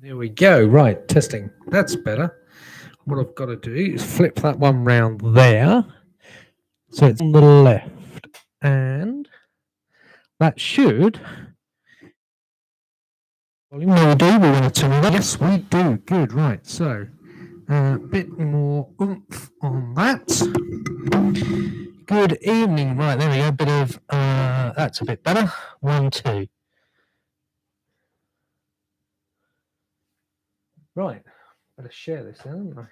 There we go. Right, testing. That's better. What I've got to do is flip that one round there. So it's on the left. And that should... Volume, we do. We want to turn that. Yes, we do. Good, right. So a bit more oomph on that. Good evening. Right, there we go. A bit of... that's a bit better. 1, 2. Right. Better share this, haven't I?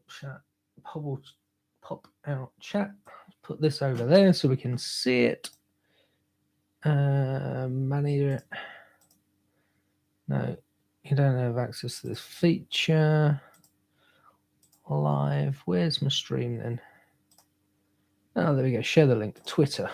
Chat. Pop out chat. Put this over there so we can see it. Manage it. No, you don't have access to this feature. Live. Where's my stream then? Oh, there we go. Share the link to Twitter.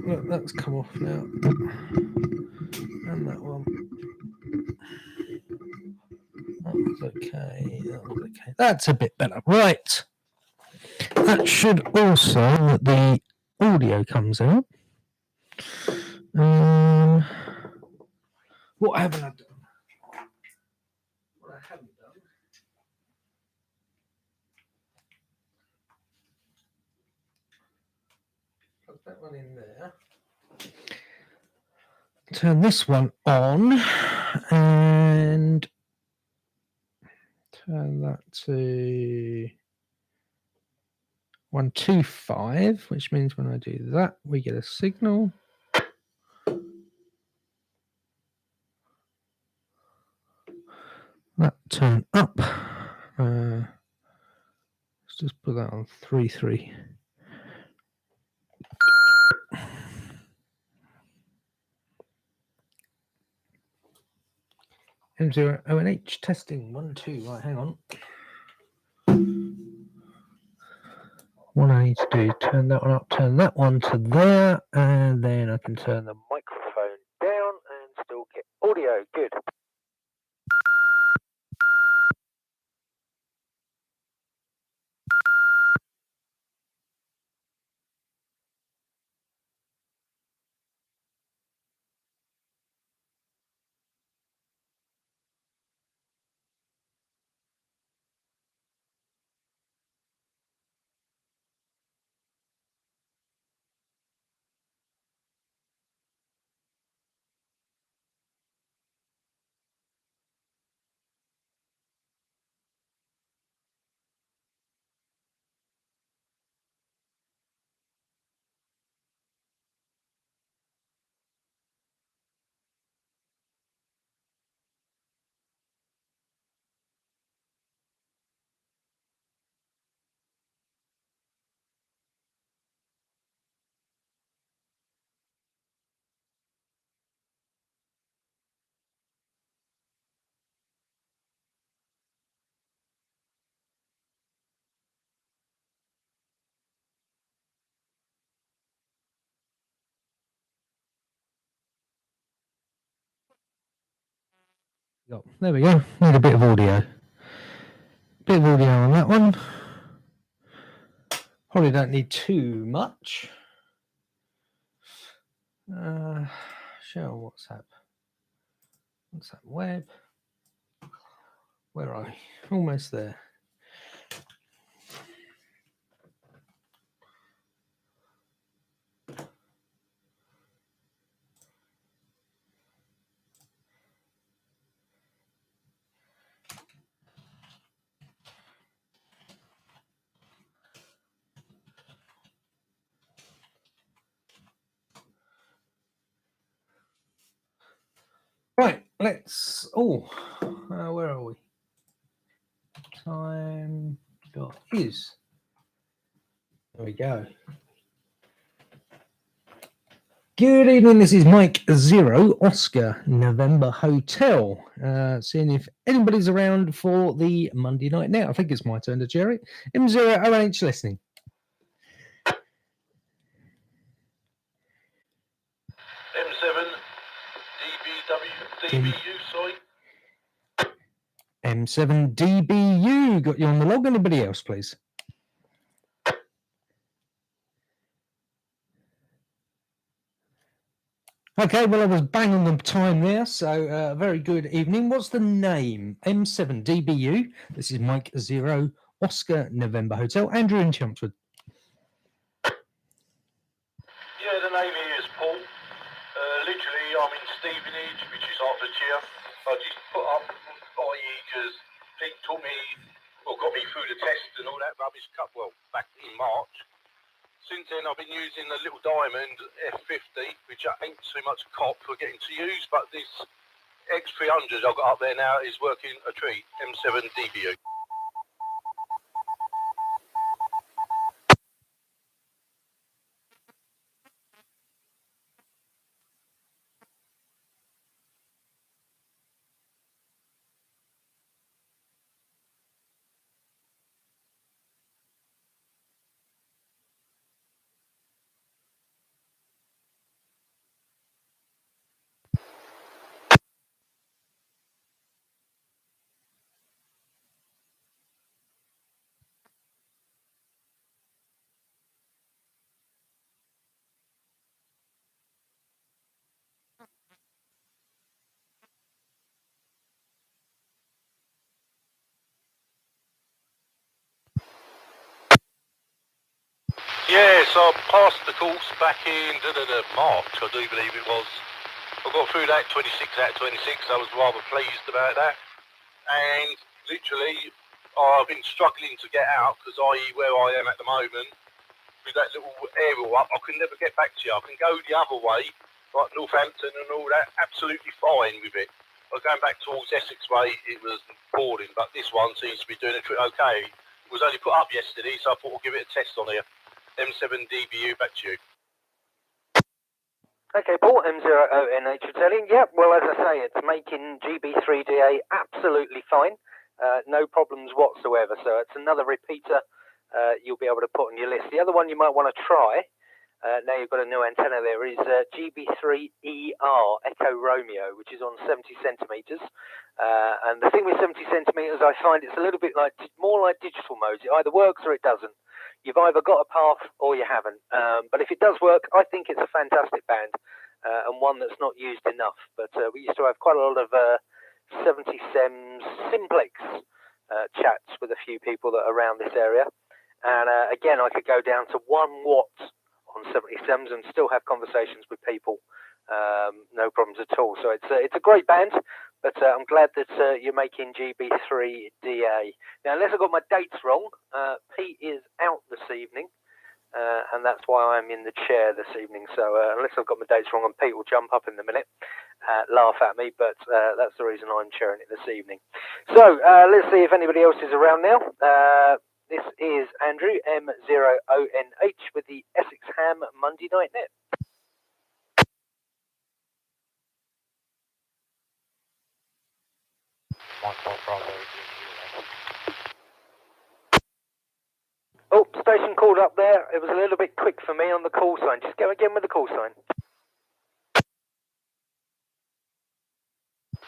Look, that's come off now. And that one. That was okay. That was okay. That's a bit better. Right. That should also, the audio comes out. What haven't I done? What I haven't done. Put that one in there. Turn this one on and turn that to 125, which means when I do that, we get a signal. That turn up. Let's just put that on 3.3. M0 ONH testing 1, 2. Right, hang on. What I need to do, turn that one up, turn that one to there, and then I can turn the microphone down and still get audio. Good. There we go. Need a bit of audio. Bit of audio on that one. Probably don't need too much. Share WhatsApp. WhatsApp web. Where are we? Almost there. Right, let's. Where are we? Time is. There we go. Good evening, this is Mike Zero, Oscar November Hotel. Seeing if anybody's around for the Monday night now. I think it's my turn to chair it. M0OH listening. M7 DBU, sorry. M7 DBU, got you on the log. Anybody else, please? Okay, well, I was bang on the time there, so very good evening. What's the name? M7 DBU. This is Mike Zero, Oscar November Hotel. Andrew in Chelmsford. Yeah, the name here is Paul. Literally, I'm in Stevenage, which is Hertfordshire. I just put up IE because Pete taught me, or got me through the test and all that rubbish back in March. Since then, I've been using the little diamond F50, which ain't too much cop for getting to use, but this X300 I've got up there now is working a treat, M7 DBU. Yes, I passed the course back in March, I do believe it was. I got through that 26 out of 26. I was rather pleased about that. And literally, I've been struggling to get out because, i.e., where I am at the moment, with that little aerial up, I can never get back to you. I can go the other way, like Northampton and all that, absolutely fine with it. But going back towards Essex way, it was boring. But this one seems to be doing it okay. It was only put up yesterday, so I thought I'll give it a test on here. M7 DBU, back to you. Okay, Paul, M0ONH returning. Yep, well, as I say, it's making GB3DA absolutely fine. No problems whatsoever. So it's another repeater you'll be able to put on your list. The other one you might want to try, now you've got a new antenna there, is GB3ER Echo Romeo, which is on 70 centimeters. And the thing with 70 centimeters, I find it's a little bit like, more like digital modes. It either works or it doesn't. You've either got a path or you haven't. But if it does work, I think it's a fantastic band and one that's not used enough. But we used to have quite a lot of 70 Sems simplex chats with a few people that are around this area. And again, I could go down to 1 watt on 70 Sems and still have conversations with people. No problems at all. So it's a great band. But I'm glad that you're making GB3DA. Now, unless I got my dates wrong, Pete is out this evening, and that's why I'm in the chair this evening. So unless I've got my dates wrong, and Pete will jump up in a minute, laugh at me, but that's the reason I'm chairing it this evening. So let's see if anybody else is around now. This is Andrew, M0ONH, with the Essex Ham Monday Night Net. Oh, station called up there. It was a little bit quick for me on the call sign. Just go again with the call sign.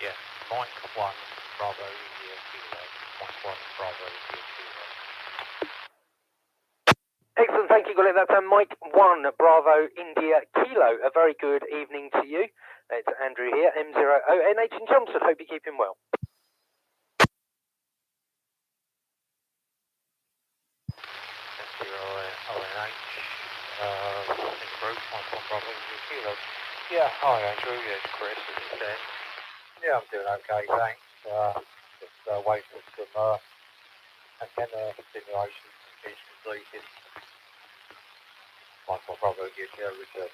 Yeah, Mike 1, Bravo, India, Kilo. Mike 1, Bravo, India, Kilo. Excellent, thank you, Gullet. That's Mike 1, Bravo, India, Kilo. A very good evening to you. It's Andrew here, M0ONH in Chelmsford. Hope you're keeping well. Yeah, hi Andrew, yeah, it's Chris, as you said. Yeah, I'm doing okay, thanks. Just waiting for some antenna simulations to be completed. Might probably give you a return.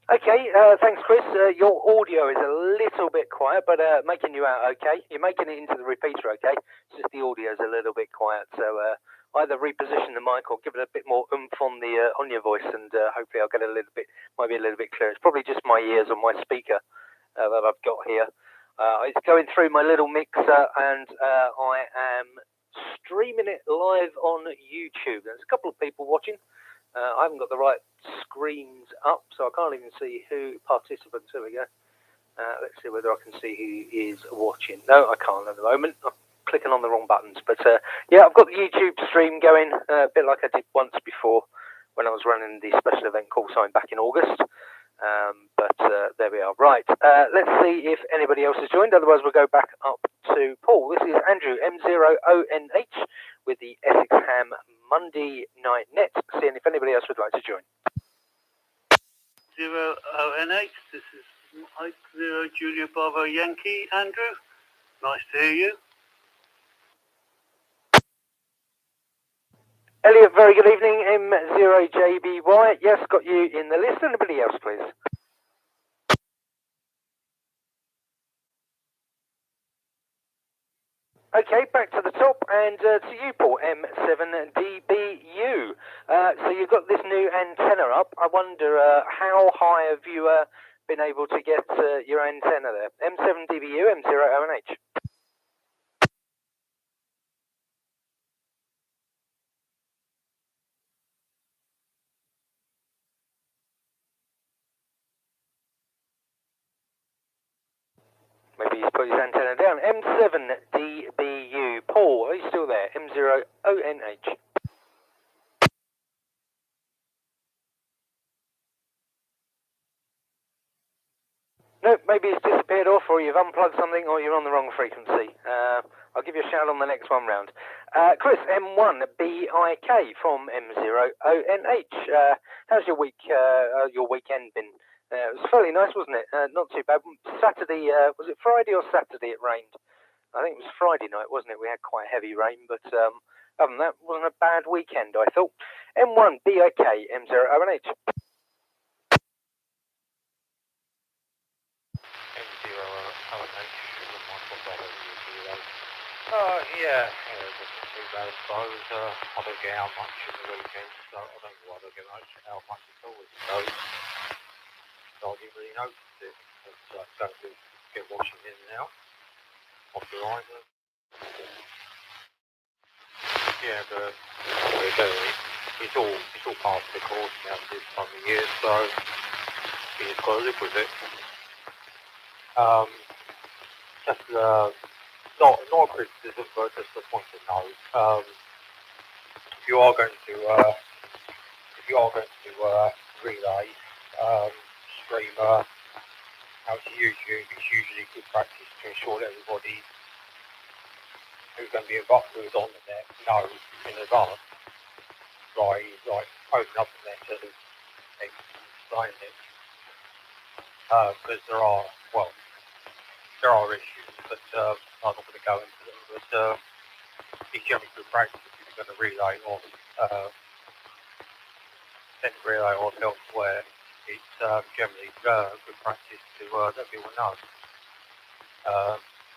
Okay, thanks, Chris. Your audio is a little bit quiet, but making you out okay. You're making it into the repeater okay. It's just the audio is a little bit quiet, so either reposition the mic or give it a bit more oomph on your voice, and hopefully I'll get might be a little bit clearer. It's probably just my ears on my speaker that I've got here. It's going through my little mixer, and I am streaming it live on YouTube. There's a couple of people watching. I haven't got the right screens up, so I can't even see who participants. Here we go. Let's see whether I can see who is watching. No, I can't at the moment. I'm clicking on the wrong buttons. But yeah, I've got the YouTube stream going, a bit like I did once before when I was running the special event call sign back in August. But there we are. Right, let's see if anybody else has joined. Otherwise, we'll go back up to Paul. This is Andrew, M0ONH, with the Essex Ham Monday Night Net. Seeing if anybody else would like to join. 0ONH, this is Mike 0 Julia Bravo Yankee. Andrew, nice to hear you. Elliot, very good evening. M0JBY. Yes, got you in the list. Anybody else, please? Okay, back to the top, and to you, Paul, M7DBU. So you've got this new antenna up. I wonder how high have you been able to get your antenna there? M7DBU, M0ONH. Maybe he's put his antenna down. M7DBU. Paul, are you still there? M0ONH. No, maybe it's disappeared off, or you've unplugged something, or you're on the wrong frequency. I'll give you a shout on the next one round. Chris, M1BIK from M0ONH. How's your weekend been? It was fairly nice, wasn't it? Not too bad. Saturday, was it Friday or Saturday it rained? I think it was Friday night, wasn't it? We had quite heavy rain, but other than that, it wasn't a bad weekend, I thought. M1BIK, M0ONH. Yeah, wasn't too bad, I suppose. I don't get out much in the weekend, so I don't know why I don't get out much at all. So I didn't really notice it. But don't get washing in and out off the line. Yeah, but it's all part of the course now this time of year, so you just got to live with it. Just not a criticism, but just a point to note. If you are going to relay stream out to YouTube, it's usually good practice to ensure that everybody who's going to be involved, who's on the net, knows in advance. Like open up the net to explain it, because there are issues, but I'm not going to go into them. But it's generally good practice if you're going to relay on elsewhere. It's generally good practice to let people know,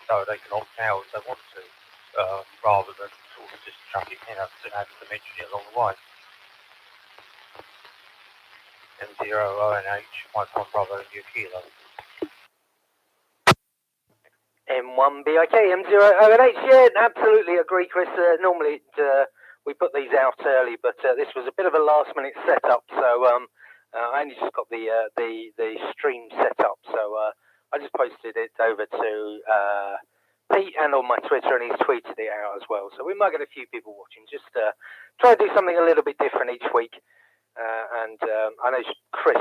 so they can opt out if they want to, rather than sort of just chuck it in and have to mention it along the way. M0ONH, Micron Bravo, New Kilo. M1BIK, M0ONH. Yeah, absolutely agree, Chris. Normally we put these out early, but this was a bit of a last-minute setup, so I only just got the stream set up, so I just posted it over to Pete and on my Twitter, and he's tweeted it out as well. So we might get a few people watching. Just try to do something a little bit different each week. And I know Chris,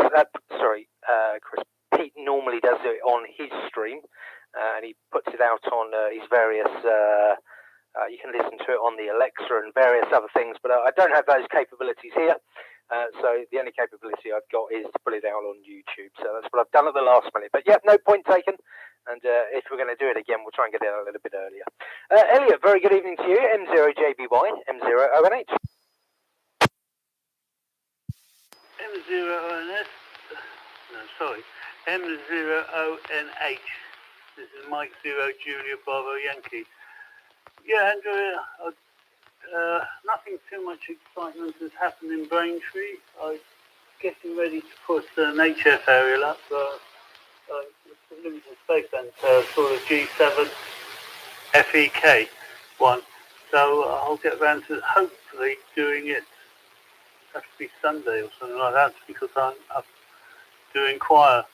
Pete normally does it on his stream, and he puts it out on his various. You can listen to it on the Alexa and various other things, but I don't have those capabilities here. So the only capability I've got is to put it out on YouTube. So that's what I've done at the last minute. But yeah, no point taken. And if we're going to do it again, we'll try and get it out a little bit earlier. Elliot, very good evening to you. M0JBY, M0ONH. M0ONS. No, sorry. M0ONH. This is Mike 0 Julia Bravo Yankee. Yeah, Andrew, Nothing too much excitement has happened in Braintree. I'm getting ready to put an HF aerial up. The Limited Space Centre, sort of G7 FEK one. So I'll get around to hopefully doing it. Has to be Sunday or something like that, because I'm up doing choir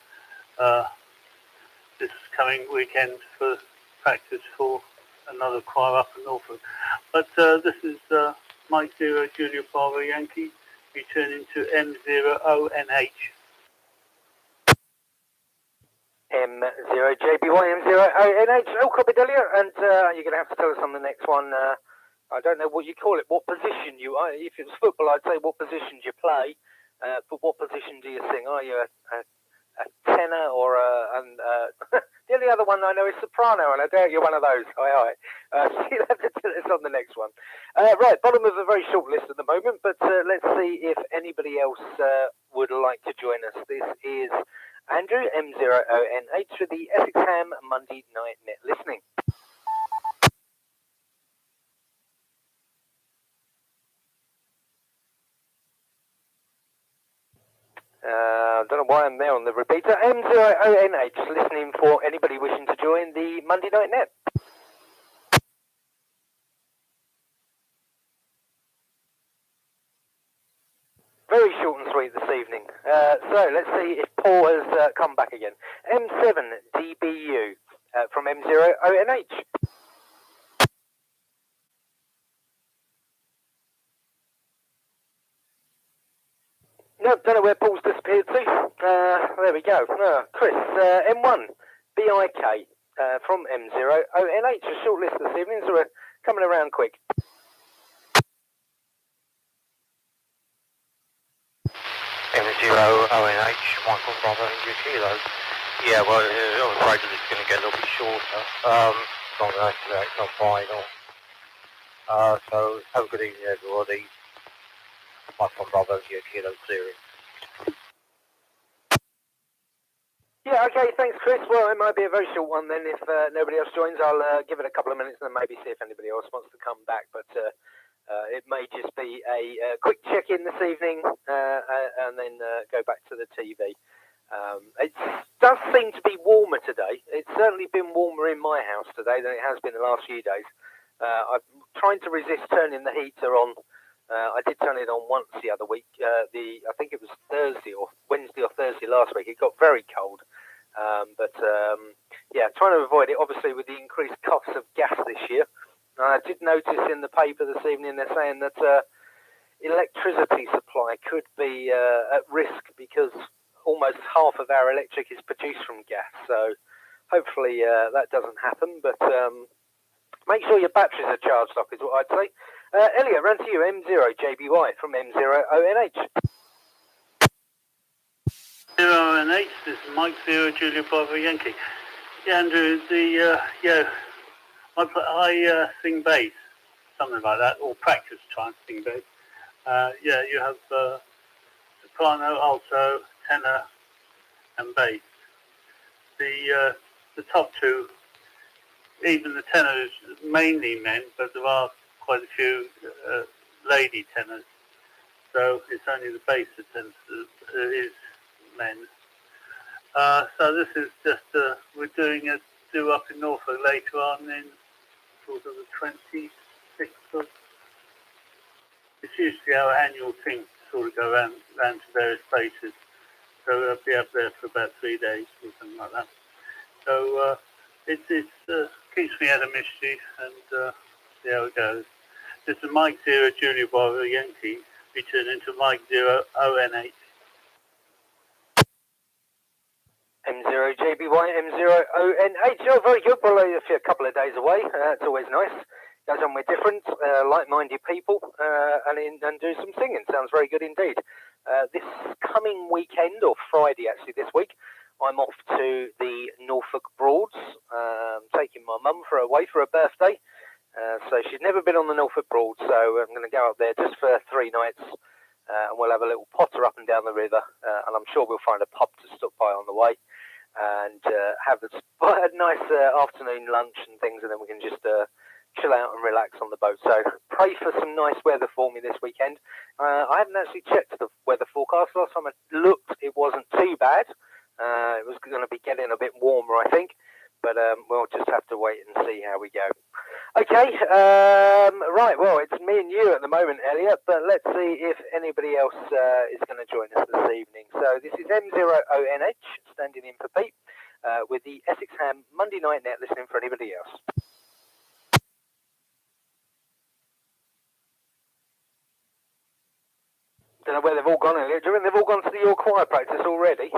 this coming weekend for practice for another choir up in Norfolk. But this is Mike 0 Julia Bravo Yankee returning to M0ONH. M0 JBY M0ONH. Oh, copy, Delia. And you're going to have to tell us on the next one. I don't know what you call it, what position you are. If it was football, I'd say what position do you play, but what position do you sing? Are you a tenor or the only other one I know is soprano, and I doubt you're one of those. Aye. So you'll have to tell us on the next one. Right, bottom of a very short list at the moment, but let's see if anybody else would like to join us. This is Andrew, M0ONH, for the Essex Ham Monday Night Net Listening. I don't know why I'm there on the repeater. M0ONH, listening for anybody wishing to join the Monday Night Net. Very short and sweet this evening. So let's see if Paul has come back again. M7DBU from M0ONH. No, don't know where Paul's disappeared to. There we go. Chris, M1, BIK from M0ONH. A short list this evening, so we're coming around quick. M0ONH, Michael Bravo India Kilo. Yeah, well, I'm afraid that it's going to get a little bit shorter. Not final. So, have a good evening, everybody. Michael Bravo India Kilo series. Yeah, okay, thanks, Chris. Well, it might be a very short one then. If nobody else joins, I'll give it a couple of minutes and then maybe see if anybody else wants to come back. But it may just be a quick check-in this evening and then go back to the TV. It does seem to be warmer today. It's certainly been warmer in my house today than it has been the last few days. I'm trying to resist turning the heater on. I did turn it on once the other week. I think it was Wednesday or Thursday last week. It got very cold. Yeah, trying to avoid it, obviously, with the increased costs of gas this year. I did notice in the paper this evening they're saying that electricity supply could be at risk because almost half of our electric is produced from gas. So hopefully that doesn't happen. But make sure your batteries are charged up is what I'd say. Elliot, run to you, M0JBY from M0ONH. 0ONH, this is Mike 0 Julia Bravo Yankee. Yeah, Andrew, I sing bass, something like that, or practice trying to sing bass. You have soprano, alto, tenor, and bass. The top two, even the tenor is mainly men, but there are quite a few lady tenors. So it's only the bass that is men. So this is just we're doing a do up in Norfolk later on in sort of the 26th of. It's usually our annual thing to sort of go around to various places. So I'll be up there for about 3 days or something like that. So it keeps me out of mischief and see how it goes. This is Mike 0 Julia Bravo Yankee returning to Mike 0 ONH. M0JBY, M0ONH. Oh, very good. Well, if you're a couple of days away, it's always nice. Go somewhere different, like-minded people, and do some singing. Sounds very good indeed. This coming weekend, or Friday actually this week, I'm off to the Norfolk Broads, taking my mum away for her birthday. So she's never been on the Norfolk Broads, so I'm going to go up there just for 3 nights, and we'll have a little potter up and down the river, and I'm sure we'll find a pub to stop by on the way, and have a nice afternoon lunch and things, and then we can just chill out and relax on the boat. So pray for some nice weather for me this weekend. I haven't actually checked the weather forecast. Last time I looked, it wasn't too bad. It was going to be getting a bit warmer, I think. But we'll just have to wait and see how we go. Okay, right, well, it's me and you at the moment, Elliot, but let's see if anybody else is going to join us this evening. So this is M0ONH, standing in for Pete, with the Essex Ham Monday Night Net, listening for anybody else. Don't know where they've all gone, Elliot. Do you reckon they've all gone to your choir practice already?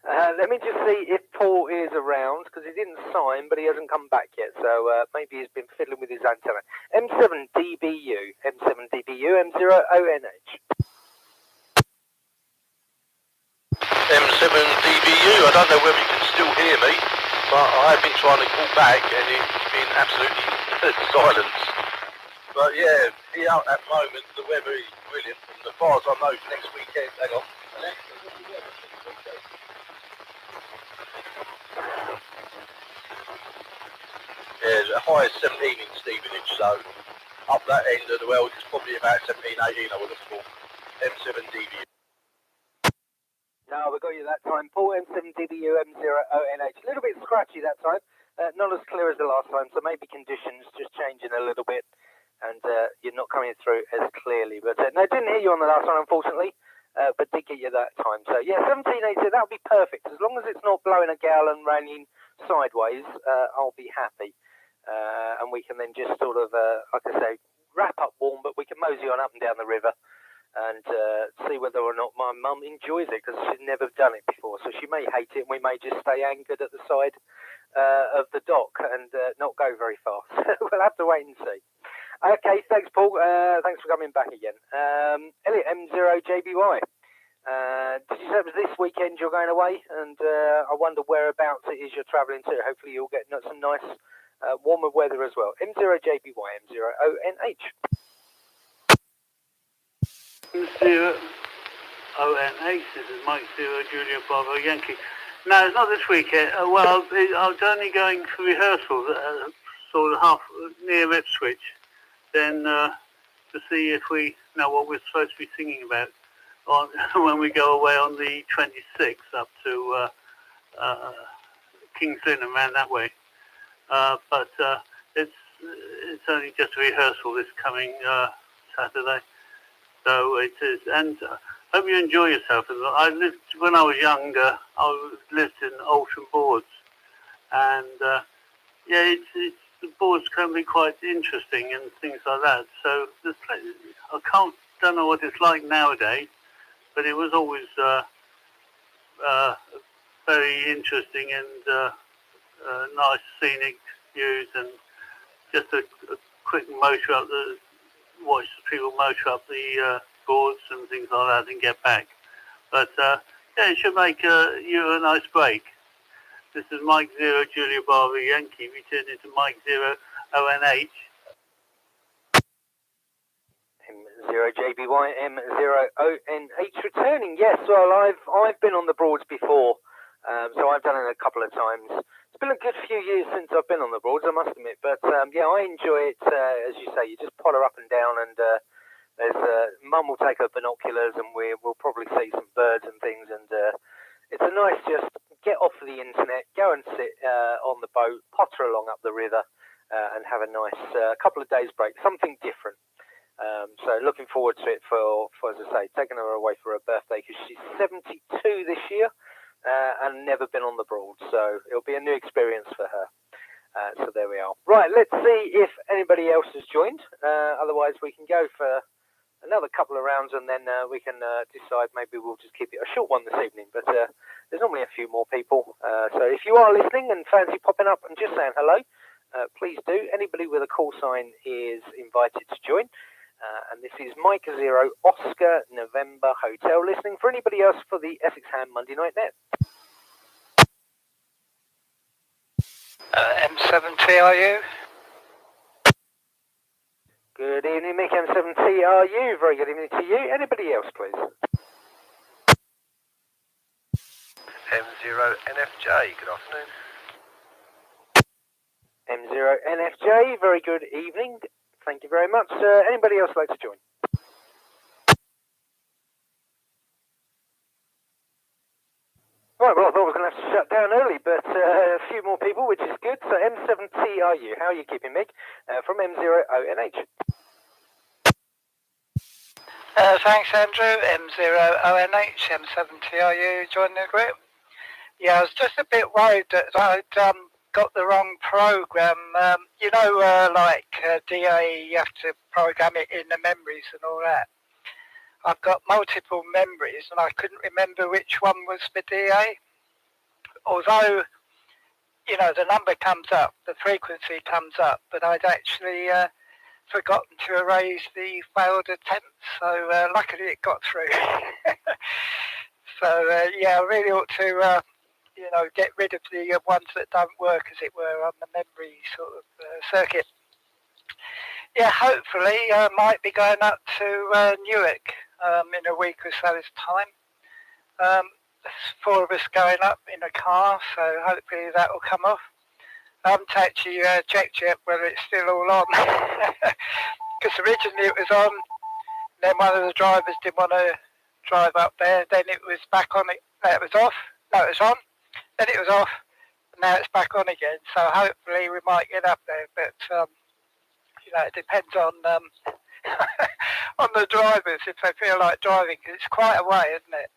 Let me just see if Paul is around, because he didn't sign, but he hasn't come back yet. So maybe he's been fiddling with his antenna. M7DBU, M7DBU, M0ONH. M7DBU, I don't know whether you can still hear me, but I have been trying to call back and it's been absolutely silence. But yeah, here at the moment the weather is brilliant. And as far as I know, next weekend, hang on. Yeah, the high is 17 in Stevenage, so up that end of the world it's probably about 17, 18 I would have thought. M7DBU. No, we got you that time. Paul, M7DBU, M0ONH. A little bit scratchy that time. Not as clear as the last time, so maybe conditions just changing a little bit and you're not coming through as clearly. But no, didn't hear you on the last one, unfortunately, but did get you that time. So yeah, 1780, that'll be perfect. As long as it's not blowing a gale and raining sideways, I'll be happy. And we can then just sort of, like I say, wrap up warm, but we can mosey on up and down the river and see whether or not my mum enjoys it, because she's never done it before. So she may hate it, and we may just stay anchored at the side of the dock and not go very far. We'll have to wait and see. Okay, thanks, Paul. Thanks for coming back again. Elliot, M0JBY. Did you say it was this weekend you're going away? And I wonder whereabouts it is you're travelling to. Hopefully you'll get some nice warmer weather as well. M0JBY, M0ONH. M0ONH, this is Mike 0 Julia Bravo Yankee. No, it's not this weekend. Well, I was only going for rehearsals, sort of half near Ipswich, then to see if we know what we're supposed to be singing about on when we go away on the 26th up to King's Lynn and round that way. But it's only just a rehearsal this coming Saturday. So it is, and hope you enjoy yourself. I lived, when I was younger, I lived in Oldham Boards, and yeah, the boards can be quite interesting and things like that. So don't know what it's like nowadays, but it was always very interesting and nice scenic views, and just a quick motor up watch the people motor up the boards and things like that and get back. But yeah, it should make you a nice break. This is Mike 0 Julia Bravo Yankee, returning to Mike 0 ONH. M0JBY, M0ONH returning. Yes, well, I've been on the Broads before, so I've done it a couple of times. It's been a good few years since I've been on the Broads, I must admit, but yeah, I enjoy it. As you say, you just potter up and down, and Mum will take her binoculars, and we'll probably see some birds and things, and it's a nice just get off the internet, go and sit on the boat, potter along up the river, and have a nice couple of days break, something different. So looking forward to it for, as I say, taking her away for her birthday, because she's 72 this year and never been on the Broads, so it'll be a new experience for her. So there we are. Right, let's see if anybody else has joined. Otherwise, we can go for another couple of rounds, and then we can decide maybe we'll just keep it a short one this evening. But there's normally a few more people. So if you are listening and fancy popping up and just saying hello, please do. Anybody with a call sign is invited to join. And this is Mike 0 Oscar November Hotel, listening for anybody else for the Essex Ham Monday Night Net. M7TRU. Good evening, Mick M7TRU. Very good evening to you. Anybody else, please? M0NFJ. Good afternoon. M0NFJ, very good evening. Thank you very much. Anybody else like to join? Right, well, I thought I was going to have to shut down early, but a few more people, which is good. So M7TRU, how are you keeping, Mick? From M0ONH. Thanks, Andrew. M0ONH, M7TRU, joining the group. Yeah, I was just a bit worried that I'd got the wrong program. Like DA, you have to program it in the memories and all that. I've got multiple memories and I couldn't remember which one was for DA. Although, the number comes up, the frequency comes up, but I'd actually forgotten to erase the failed attempts, so luckily it got through. So, I really ought to, get rid of the ones that don't work, as it were, on the memory sort of circuit. Yeah, hopefully I might be going up to Newark in a week or so's time. There's 4 of us going up in a car, so hopefully that will come off. I haven't actually checked yet whether it's still all on, because originally it was on, then one of the drivers didn't want to drive up there, then it was back on, it was off, no, it was on, then it was off, and now it's back on again, so hopefully we might get up there, but it depends on on the drivers if they feel like driving, because it's quite a way, isn't it?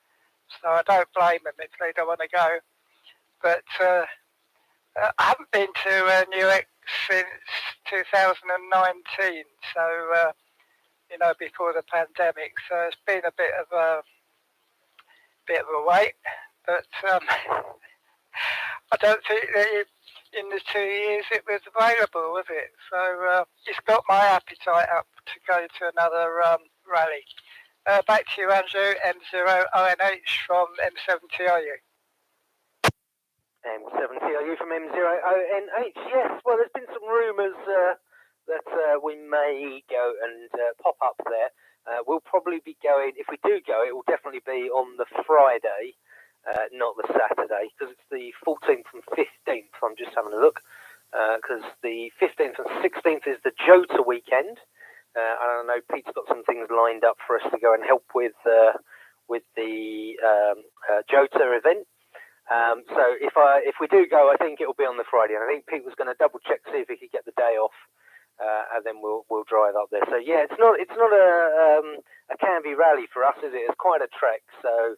So I don't blame them if they don't want to go. But I haven't been to Newark since 2019, so before the pandemic. So it's been a bit of a wait. But I don't think that in the 2 years it was available, was it? So it's got my appetite up to go to another rally. Back to you, Andrew, M0ONH from M7TRU. M7TRU from M0ONH. Yes, well, there's been some rumours that we may go and pop up there. We'll probably be going, if we do go, it will definitely be on the Friday, not the Saturday, because it's the 14th and 15th. I'm just having a look, because the 15th and 16th is the Jota weekend. I don't know, Pete's got some things lined up for us to go and help with the Jota event. So if we do go, I think it will be on the Friday. And I think Pete was going to double check to see if he could get the day off, and then we'll drive up there. So yeah, it's not a Canby rally for us, is it? It's quite a trek. So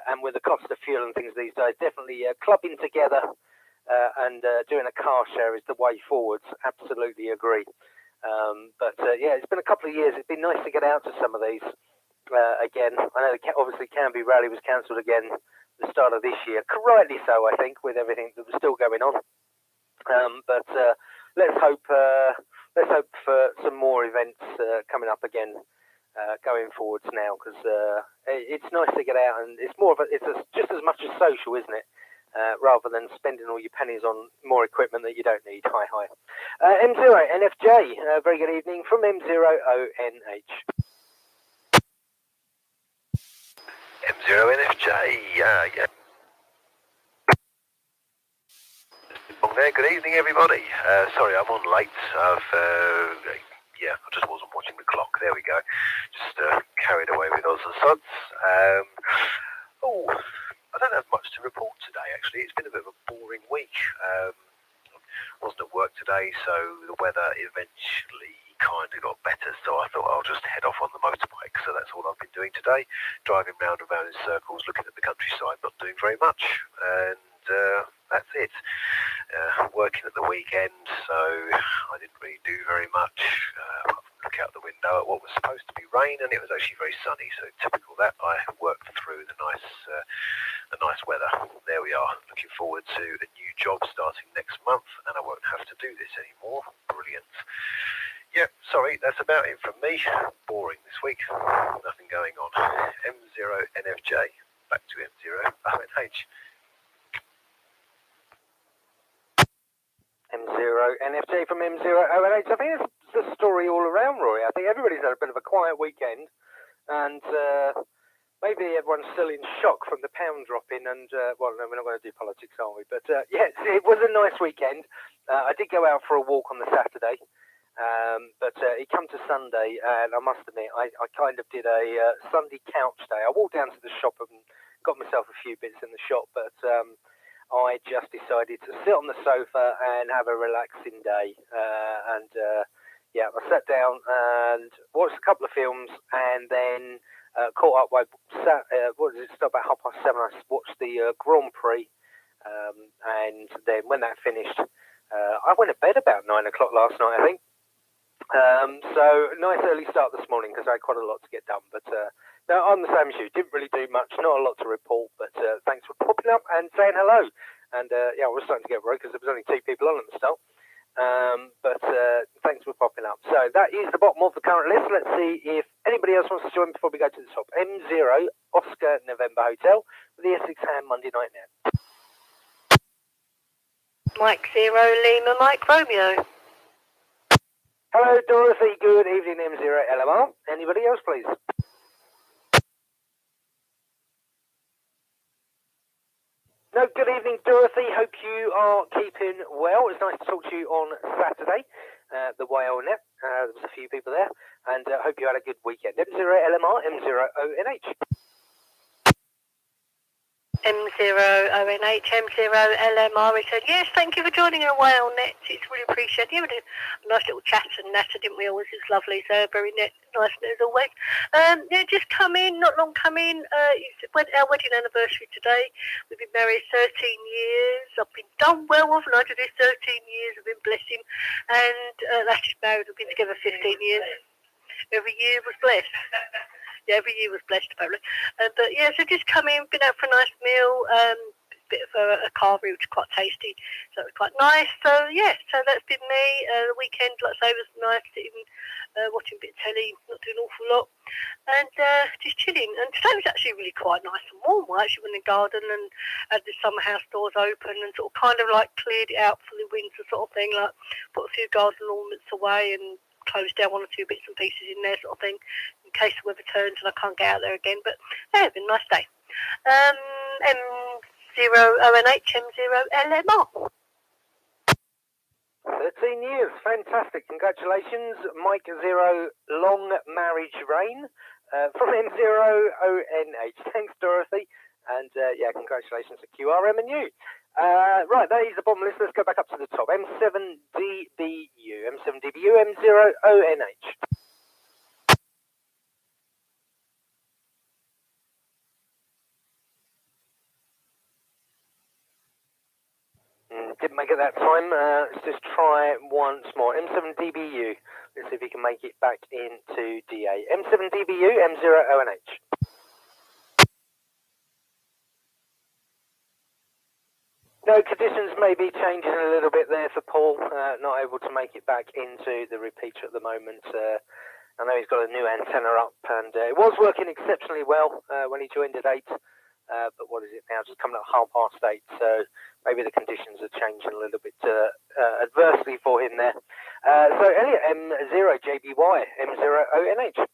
and with the cost of fuel and things these days, definitely clubbing together and doing a car share is the way forwards. Absolutely agree. It's been a couple of years. It's been nice to get out to some of these again. I know obviously Canby Rally was cancelled again at the start of this year, rightly so, I think, with everything that was still going on. Let's hope for some more events coming up again going forwards now, because it's nice to get out, and it's just as much as social, isn't it? Rather than spending all your pennies on more equipment that you don't need. Hi. M0NFJ, very good evening from M0ONH. M0NFJ, yeah. Well, there, good evening, everybody. Sorry, I'm on late. I just wasn't watching the clock. There we go. Just carried away with odds and sods. I don't have much to report today, actually. It's been a bit of a boring week. Wasn't at work today, so the weather eventually kind of got better, so I thought I'll just head off on the motorbike. So that's all I've been doing today, driving round and round in circles, looking at the countryside, not doing very much, and that's it. Working at the weekend, so I didn't really do very much. Look out the window at what was supposed to be rain, and it was actually very sunny, so typical that. I worked through the nice weather. There we are, looking forward to a new job starting next month, and I won't have to do this anymore. Brilliant. Yeah, sorry, that's about it from me. Boring this week, nothing going on. M0NFJ, back to M0ONH. M0NFJ from M0ONH. I think it's the story all around, Rory. I think everybody's had a bit of a quiet weekend, and Maybe everyone's still in shock from the pound dropping, and well, no, we're not going to do politics, are we? But yes, it was a nice weekend. I did go out for a walk on the Saturday, but it come to Sunday, and I must admit, I kind of did a Sunday couch day. I walked down to the shop and got myself a few bits in the shop, but I just decided to sit on the sofa and have a relaxing day, yeah, I sat down and watched a couple of films, and then caught up. What did it start about 7:30? I watched the Grand Prix, and then when that finished, I went to bed about 9 o'clock last night, I think. So nice early start this morning because I had quite a lot to get done. But no, I'm the same as you. Didn't really do much. Not a lot to report. But thanks for popping up and saying hello. And yeah, I was starting to get worried because there was only 2 people on at the start. But thanks for popping up. So that is the bottom of the current list. Let's see if anybody else wants to join before we go to the top. M0 Oscar November Hotel with the Essex Ham Monday night now. Mike 0 Lima Mike Romeo. Hello Dorothy, good evening M0 LMR. Anybody else please? No, good evening Dorothy, hope you are keeping well. It's nice to talk to you on Saturday, the YLNet. There was a few people there, and hope you had a good weekend. M0 LMR, M0 ONH. M0 ONH, M0 LMR return. Yes, thank you for joining a while, Net. It's really appreciated. You had a nice little chat and natter, didn't we? Always, it's lovely. So very nice as always. Yeah, just come in, not long come in. It's our wedding anniversary today. We've been married 13 years. I've been done well, haven't I? To this 13 years, I've been blessing, and that's just married. We've been together 15 years. Every year was blessed. Yeah, every year was blessed, apparently. But yeah, so just come in, been out for a nice meal, bit of a carvery, which is quite tasty, so it was quite nice. So yeah, so that's been me. The weekend, like I say, was nice, sitting, watching a bit of telly, not doing an awful lot, and just chilling. And today was actually really quite nice and warm. I actually went in the garden and had the summer house doors open and sort of kind of like cleared it out for the winter sort of thing, like put a few garden ornaments away and closed down 1 or 2 bits and pieces in there sort of thing, in case the weather turns and I can't get out there again. But yeah, it's been a nice day. M0 ONH, M0 LMR. 13 years, fantastic, congratulations. Mike 0, long marriage reign from M0 ONH. Thanks, Dorothy. And yeah, congratulations to QRM and you. Right, that is the bottom list. Let's go back up to the top. M7DBU, M7DBU, M0 ONH. Didn't make it that time. Let's just try once more. M7DBU. Let's see if we can make it back into DA. M7DBU, M0 ONH. No, conditions may be changing a little bit there for Paul. Not able to make it back into the repeater at the moment. I know he's got a new antenna up, and it was working exceptionally well when he joined at 8. But what is it now? Just coming up 8:30. So maybe the conditions are changing a little bit adversely for him there. So Elliot, M0 JBY, M0 ONH.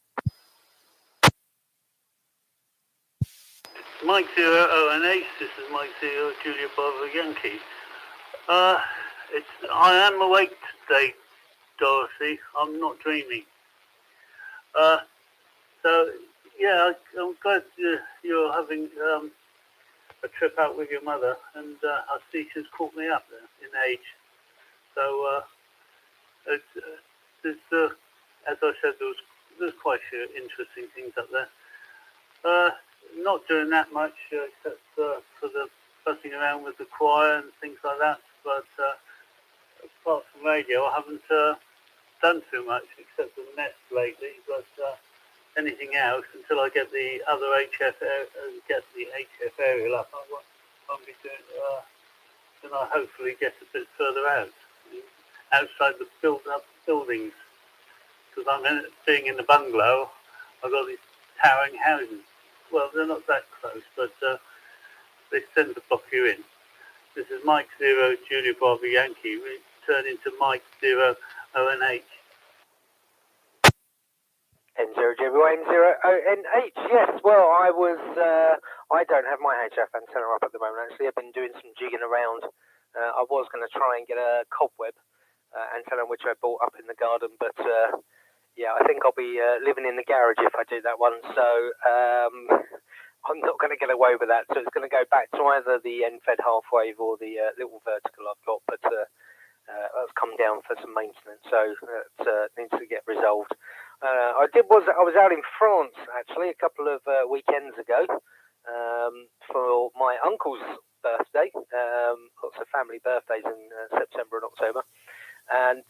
Mike 0 ONH, this is Mike 0 Julia Bravo Yankee. I am awake today, Dorothy. I'm not dreaming. So yeah, I'm glad you're having a trip out with your mother, and I see she's caught me up in age. So as I said, there's quite a few interesting things up there. Not doing that much except for the fussing around with the choir and things like that. But apart from radio, I haven't done too much except the Nets lately. But anything else until I get the other HF aerial up, I won't be doing. Then I hopefully get a bit further outside the built-up buildings, because being in the bungalow, I've got these towering houses. Well, they're not that close, but they tend to block you in. This is Mike 0 Julia Bravo Yankee. We turn into Mike 0 ONH. M0 JBY M0ONH. Yes, well, I don't have my HF antenna up at the moment, actually. I've been doing some jigging around. I was going to try and get a cobweb antenna, which I bought up in the garden, but yeah, I think I'll be living in the garage if I do that one, so I'm not going to get away with that. So it's going to go back to either the end-fed half-wave or the little vertical I've got, but that's come down for some maintenance, so that needs to get resolved. I was out in France, actually, a couple of weekends ago for my uncle's birthday. Lots of family birthdays in September and October. And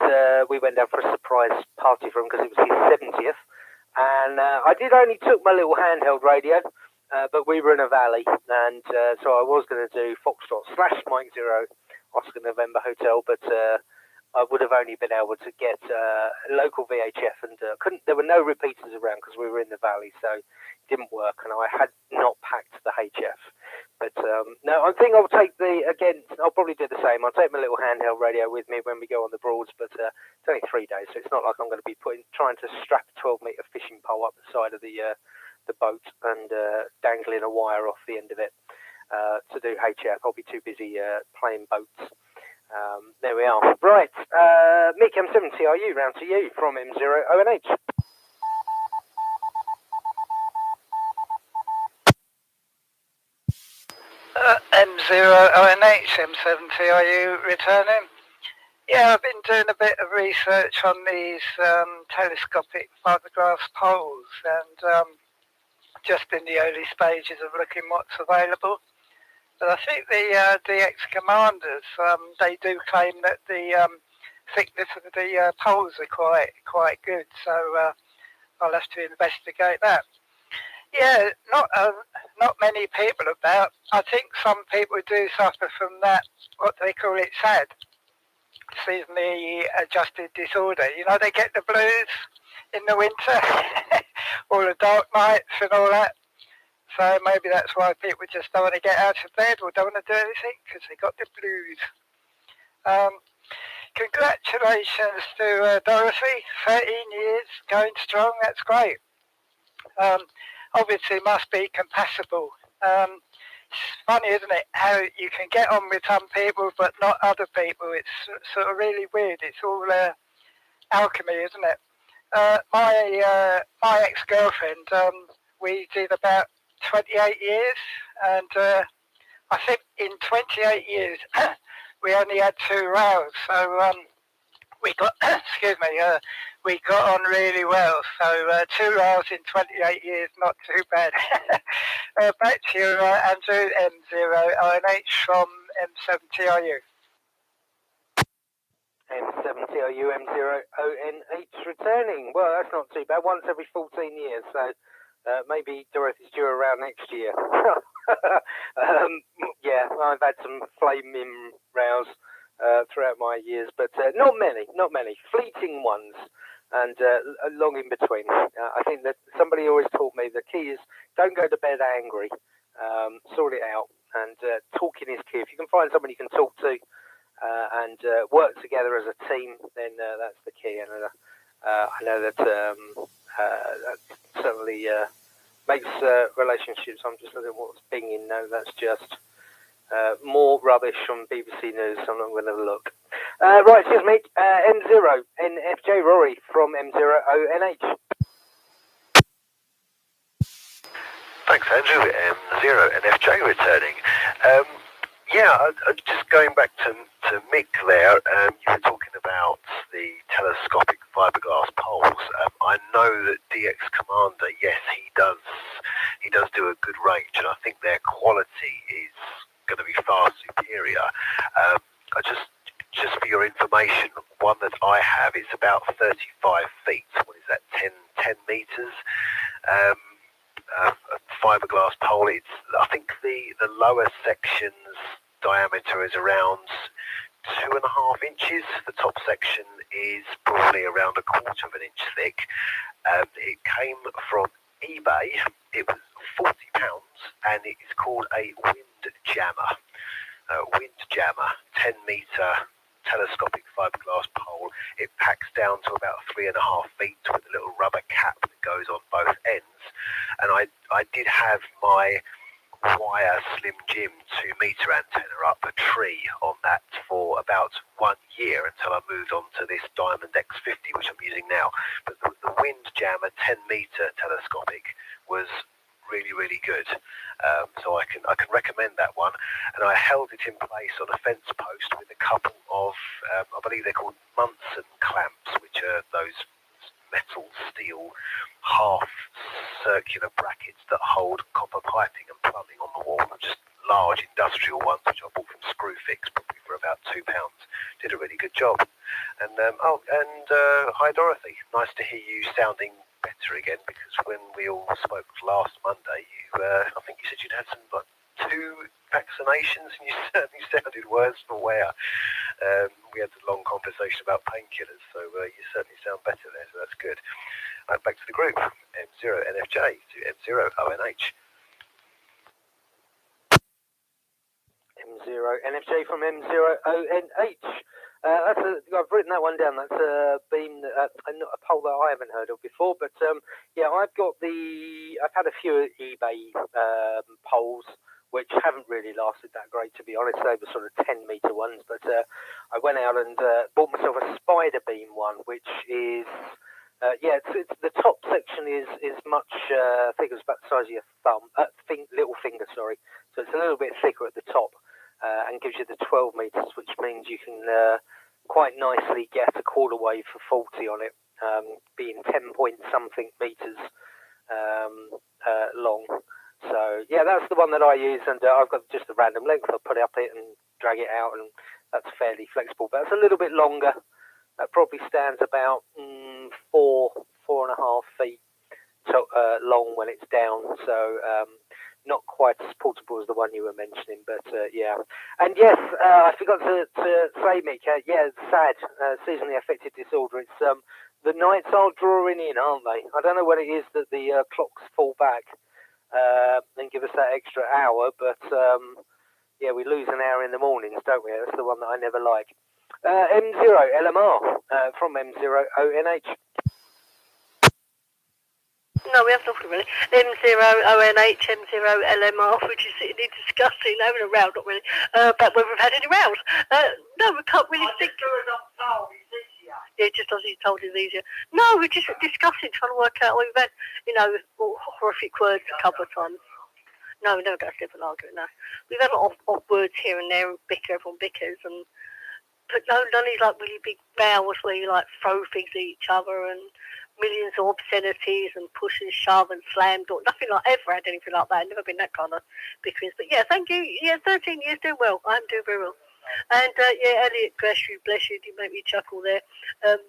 we went down for a surprise party for him because it was his 70th. And I did only took my little handheld radio, but we were in a valley. And so I was going to do Foxtrot / Mike Zero Oscar November Hotel, but I would have only been able to get local VHF, and there were no repeaters around because we were in the valley, so it didn't work, and I had not packed the HF. But no, I think I'll take I'll probably do the same. I'll take my little handheld radio with me when we go on the Broads, but it's only 3 days, so it's not like I'm going to be trying to strap a 12-metre fishing pole up the side of the boat and dangling a wire off the end of it to do HF. I'll be too busy playing boats. There we are. Right, Mick M70RU, round to you from M0ONH. M0ONH, M70RU returning. Yeah, I've been doing a bit of research on these telescopic fiberglass poles, and just in the early stages of looking what's available. But I think the DX commanders, they do claim that the thickness of the poles are quite good, so I'll have to investigate that. Yeah, not many people about. I think some people do suffer from that, what they call it, SAD, seasonally adjusted disorder. You know, they get the blues in the winter, all the dark nights and all that. So maybe that's why people just don't want to get out of bed or don't want to do anything, because they got the blues. Congratulations to Dorothy, 13 years, going strong, that's great. Obviously must be compatible. It's funny, isn't it, how you can get on with some people but not other people. It's sort of really weird. It's all alchemy, isn't it? My ex-girlfriend, we did about 28 years, and I think in 28 years we only had 2 rows, so we got we got on really well. So 2 rows in 28 years, not too bad. Back to you, Andrew, M0ONH from M70RU. M70RU, M0ONH returning. Well, that's not too bad. Once every 14 years, so maybe Dorothy's due around next year. Yeah, I've had some flaming rows throughout my years, but not many. Fleeting ones, and long in between. I think that somebody always taught me the key is don't go to bed angry. Sort it out, and talking is key. If you can find someone you can talk to and work together as a team, then that's the key. And I know that that certainly makes relationships. I'm just looking at what's pinging. No, that's just more rubbish from BBC News. I'm not going to look. Right, excuse me. M0 NFJ Rory from M0ONH. Thanks, Andrew. M0 NFJ returning. Yeah, just going back to Mick there, you were talking about the telescopic fiberglass poles. I know that DX Commander, yes, he does do a good range, and I think their quality is going to be far superior. I just for your information, one that I have is about 35 feet. What is that? 10 meters. A fiberglass pole. I think the lower section's diameter is around 2.5 inches. The top section is probably around 1/4 of an inch thick. It came from eBay. It was £40, and it is called a wind jammer. 10 meter telescopic fiberglass pole. It packs down to about 3.5 feet with a little rubber cap that goes on both ends. And I did have my wire Slim Jim 2-meter antenna up a tree on that for about 1 year until I moved on to this Diamond X50, which I'm using now. But the Windjammer 10-meter telescopic was really, really good. So I can recommend that one. And I held it in place on a fence post with a couple of, I believe they're called Munson clamps, which are those metal steel half circular brackets that hold copper piping and plumbing on the wall. Just large industrial ones, which I bought from Screwfix, probably for about £2. Did a really good job. And hi Dorothy, nice to hear you sounding better again, because when we all spoke last Monday, I think you said you'd had some 2 vaccinations, and you certainly sounded worse for wear. We had a long conversation about painkillers, so you certainly sound better there, so that's good. Back to the group, M0NFJ to M0ONH. M0NFJ from M0ONH. I've written that one down. That's a beam, a pole that I haven't heard of before. But yeah, I've had a few eBay poles which haven't really lasted that great, to be honest. They were sort of 10-meter ones. But I went out and bought myself a spider beam one, which is it's the top section is much thicker. It's about the size of your thumb, little finger. Sorry. So it's a little bit thicker at the top. And gives you the 12 meters, which means you can quite nicely get a quarter wave for 40 on it, being 10 point something meters long. So yeah, that's the one that I use, and I've got just a random length. I'll put it up it and drag it out, and that's fairly flexible. But it's a little bit longer. That probably stands about 4.5 feet long when it's down. So not quite as portable as the one you were mentioning, but yeah. And yes, I forgot to say, Mick, yeah, it's sad, seasonally affected disorder. It's the nights are drawing in, aren't they? I don't know what it is that the clocks fall back and give us that extra hour, but yeah, we lose an hour in the mornings, don't we? That's the one that I never like. M0LMR from M0ONH. No, we haven't talked really. M0ONH, M0LMR, which is sitting here discussing, having a row, not really, about whether we've had any rows. No, we can't really think. Yeah, just as he told us easier. No, we're just discussing, trying to work out. We've had, horrific words a couple of times. No, we never go to sleep and argue, no. We've had a lot of words here and there, everyone bickers, but none of these like really big rows where you like throw things at each other and millions of obscenities and push and shove and slam door. Nothing like ever had anything like that. Never been that kind of bickerings. But yeah, thank you. Yeah, 13 years doing well. I'm doing very well. And yeah, Elliot, bless you, did make me chuckle there.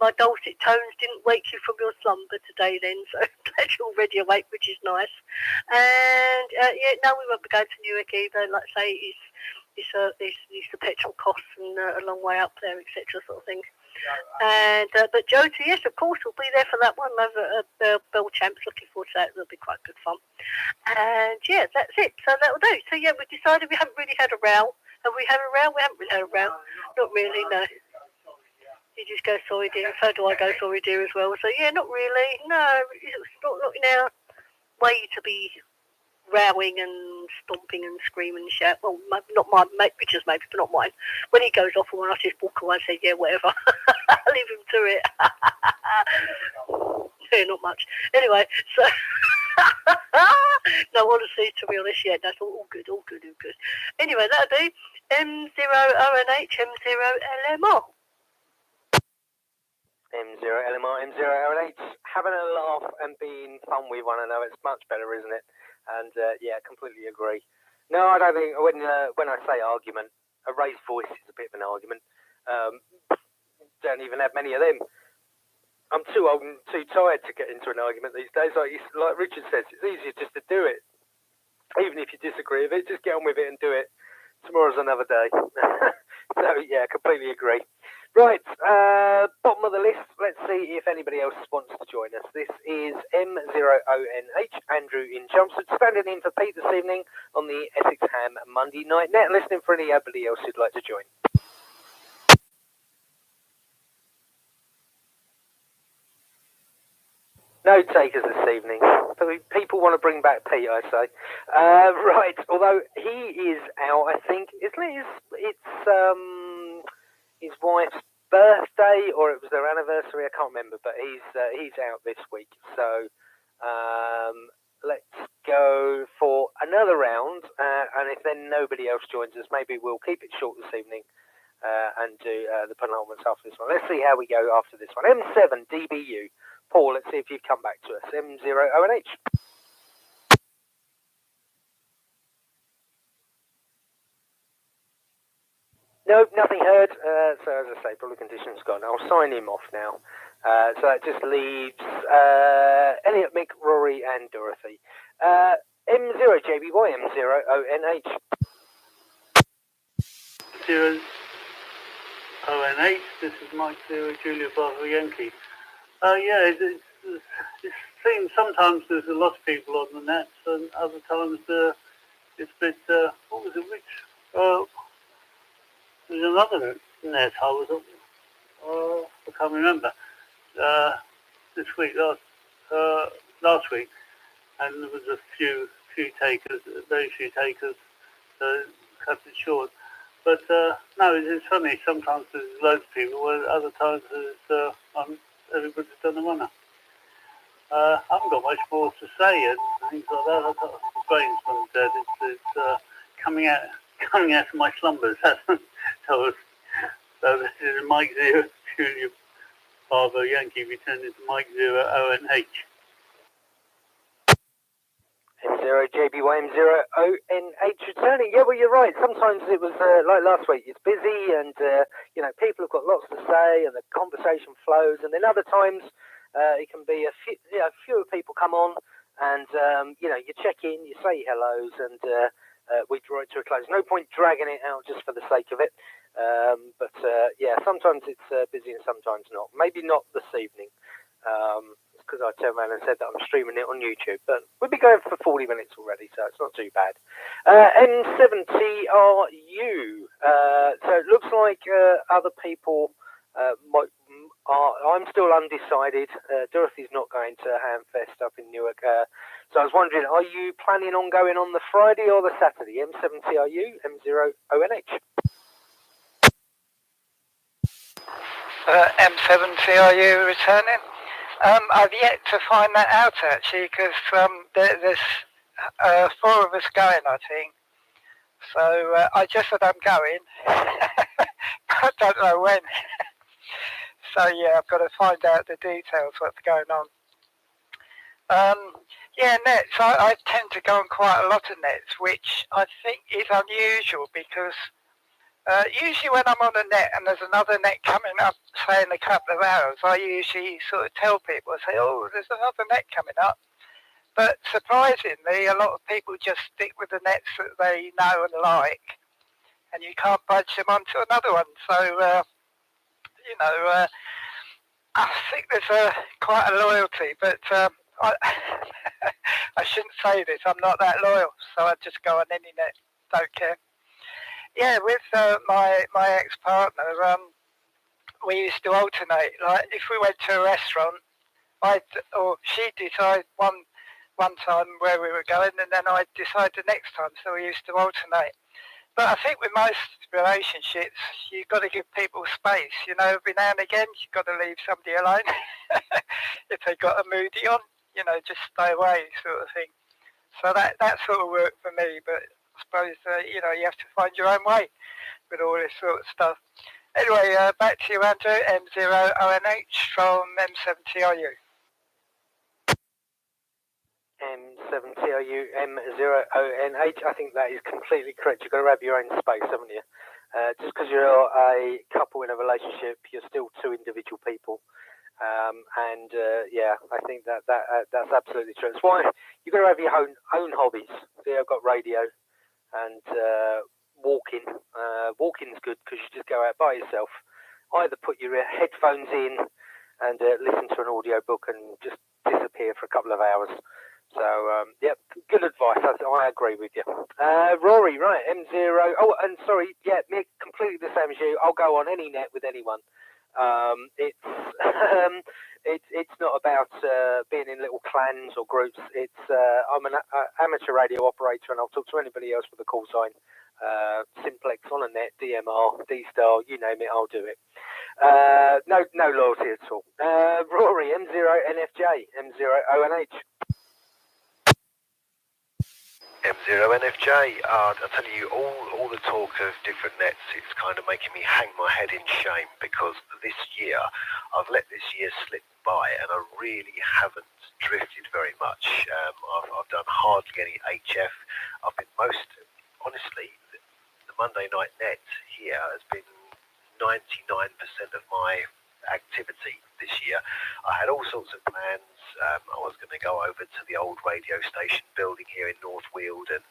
My dulcet tones didn't wake you from your slumber today then, so glad you're already awake, which is nice. And yeah, no, we won't be going to Newark either. Like I say, it's the petrol costs and a long way up there, etc. sort of thing. And but Jody, yes, of course, we'll be there for that one over at Bell Champs. Looking forward to that. It'll be quite good fun. And yeah, that's it. So that'll do. So yeah, we decided we haven't really had a row. Have we had a row? We haven't really had a row. Not really, no. You just go sorry dear. So do I go sorry dear as well. So yeah, not really. No, it's not in our way to be rowing and stomping and screaming and shout. Well, not mine, Richard's maybe, but not mine. When he goes off, when I just walk away and say, yeah, whatever. Leave him to it. Yeah, not much. Anyway, so... no, honestly, to be honest, yeah, that's all good. Anyway, that'll do. M0ONH, M0LMR. M0LMR, M0ONH. Having a laugh and being fun with one another, it's much better, isn't it? And yeah, completely agree. No, I don't think when I say argument, a raised voice is a bit of an argument. Don't even have many of them. I'm too old and too tired to get into an argument these days. Like Richard says, it's easier just to do it. Even if you disagree with it, just get on with it and do it. Tomorrow's another day. So yeah, completely agree. Right, bottom of the list. Let's see if anybody else wants to join us. This is M0ONH, Andrew in Chelmsford, standing in for Pete this evening on the Essex Ham Monday Night Net, listening for anybody else who'd like to join. No takers this evening. People want to bring back Pete, I say. Right, although he is out, I think, isn't it? It's his wife's birthday, or it was their anniversary. I can't remember, but he's out this week. So let's go for another round, and if then nobody else joins us, maybe we'll keep it short this evening and do the penultimate after this one. Let's see how we go after this one. M7 DBU. Paul, let's see if you've come back to us. M0ONH. Nope, nothing heard. So as I say, probably conditions gone. I'll sign him off now. So that just leaves Elliot, Mick, Rory, and Dorothy. M0 JBY, M0 ONH. 0 ONH. This is Mike 0 Julia Bravo Yankee. Yeah, it seems sometimes there's a lot of people on the net, and other times it's a bit. What was it? Which? There's another net I was on. I can't remember. This week, last week, and there was a few takers, very few takers, so cut it short. But no, it's funny. Sometimes there's loads of people, where other times there's everybody's done a runner. I haven't got much more to say and things like that. I've got brains from dead. It's coming out of my slumbers. So this is Mike 0 Julia Bravo Yankee returning to Mike 0 ONH. M0 JBY M0 ONH returning. Yeah, well, you're right. Sometimes it was like last week. It's busy, and people have got lots to say, and the conversation flows. And then other times it can be fewer people come on, and you check in, you say hellos, and we draw it to a close. No point dragging it out just for the sake of it. But sometimes it's busy and sometimes not. Maybe not this evening. Because I turned around and said that I'm streaming it on YouTube, but we'll be going for 40 minutes already, so it's not too bad. M70RU. So it looks like other people I'm still undecided. Dorothy's not going to Hamfest up in Newark. So I was wondering, are you planning on going on the Friday or the Saturday? M70RU, M0ONH. M7TRU returning. I've yet to find that out actually, because there's 4 of us going, I think. So I just said I'm going. I don't know when. So yeah, I've got to find out the details, what's going on. Nets. I tend to go on quite a lot of nets, which I think is unusual because usually when I'm on a net and there's another net coming up, say in a couple of hours, I usually sort of tell people, I say, oh, there's another net coming up. But surprisingly, a lot of people just stick with the nets that they know and like, and you can't budge them onto another one. So, I think there's quite a loyalty, but I shouldn't say this, I'm not that loyal, so I just go on any net, don't care. Yeah, with my ex-partner, we used to alternate. Like if we went to a restaurant, she'd decide one time where we were going, and then I'd decide the next time. So we used to alternate. But I think with most relationships, you've got to give people space. Every now and again, you've got to leave somebody alone. If they've got a moody on, just stay away, sort of thing. So that sort of worked for me. But I suppose you have to find your own way with all this sort of stuff. Anyway, back to you, Andrew. M0ONH from M7TRU. M7TRU, M0ONH. I think that is completely correct. You've got to have your own space, haven't you? Just because you're a couple in a relationship, you're still 2 individual people. I think that's absolutely true. That's why you've got to have your own hobbies. So I've got radio and walking. Walking's good because you just go out by yourself. Either put your headphones in and listen to an audio book and just disappear for a couple of hours. So, good advice. I agree with you. Rory, right, M0. Oh, and sorry, Mick, completely the same as you. I'll go on any net with anyone. It's it's not about being in little clans or groups. It's I'm an amateur radio operator, and I'll talk to anybody else with a call sign. Simplex on a net, DMR, D-Star, you name it, I'll do it. No loyalty at all. Rory, M0NFJ, M0ONH. M0NFJ, I'll tell you, all the talk of different nets, it's kind of making me hang my head in shame, because this year, I've let this year slip by, and I really haven't drifted very much. I've done hardly any HF. I've been honestly, the Monday night net here has been 99% of my activity this year. I had all sorts of plans. I was going to go over to the old radio station building here in North Weald and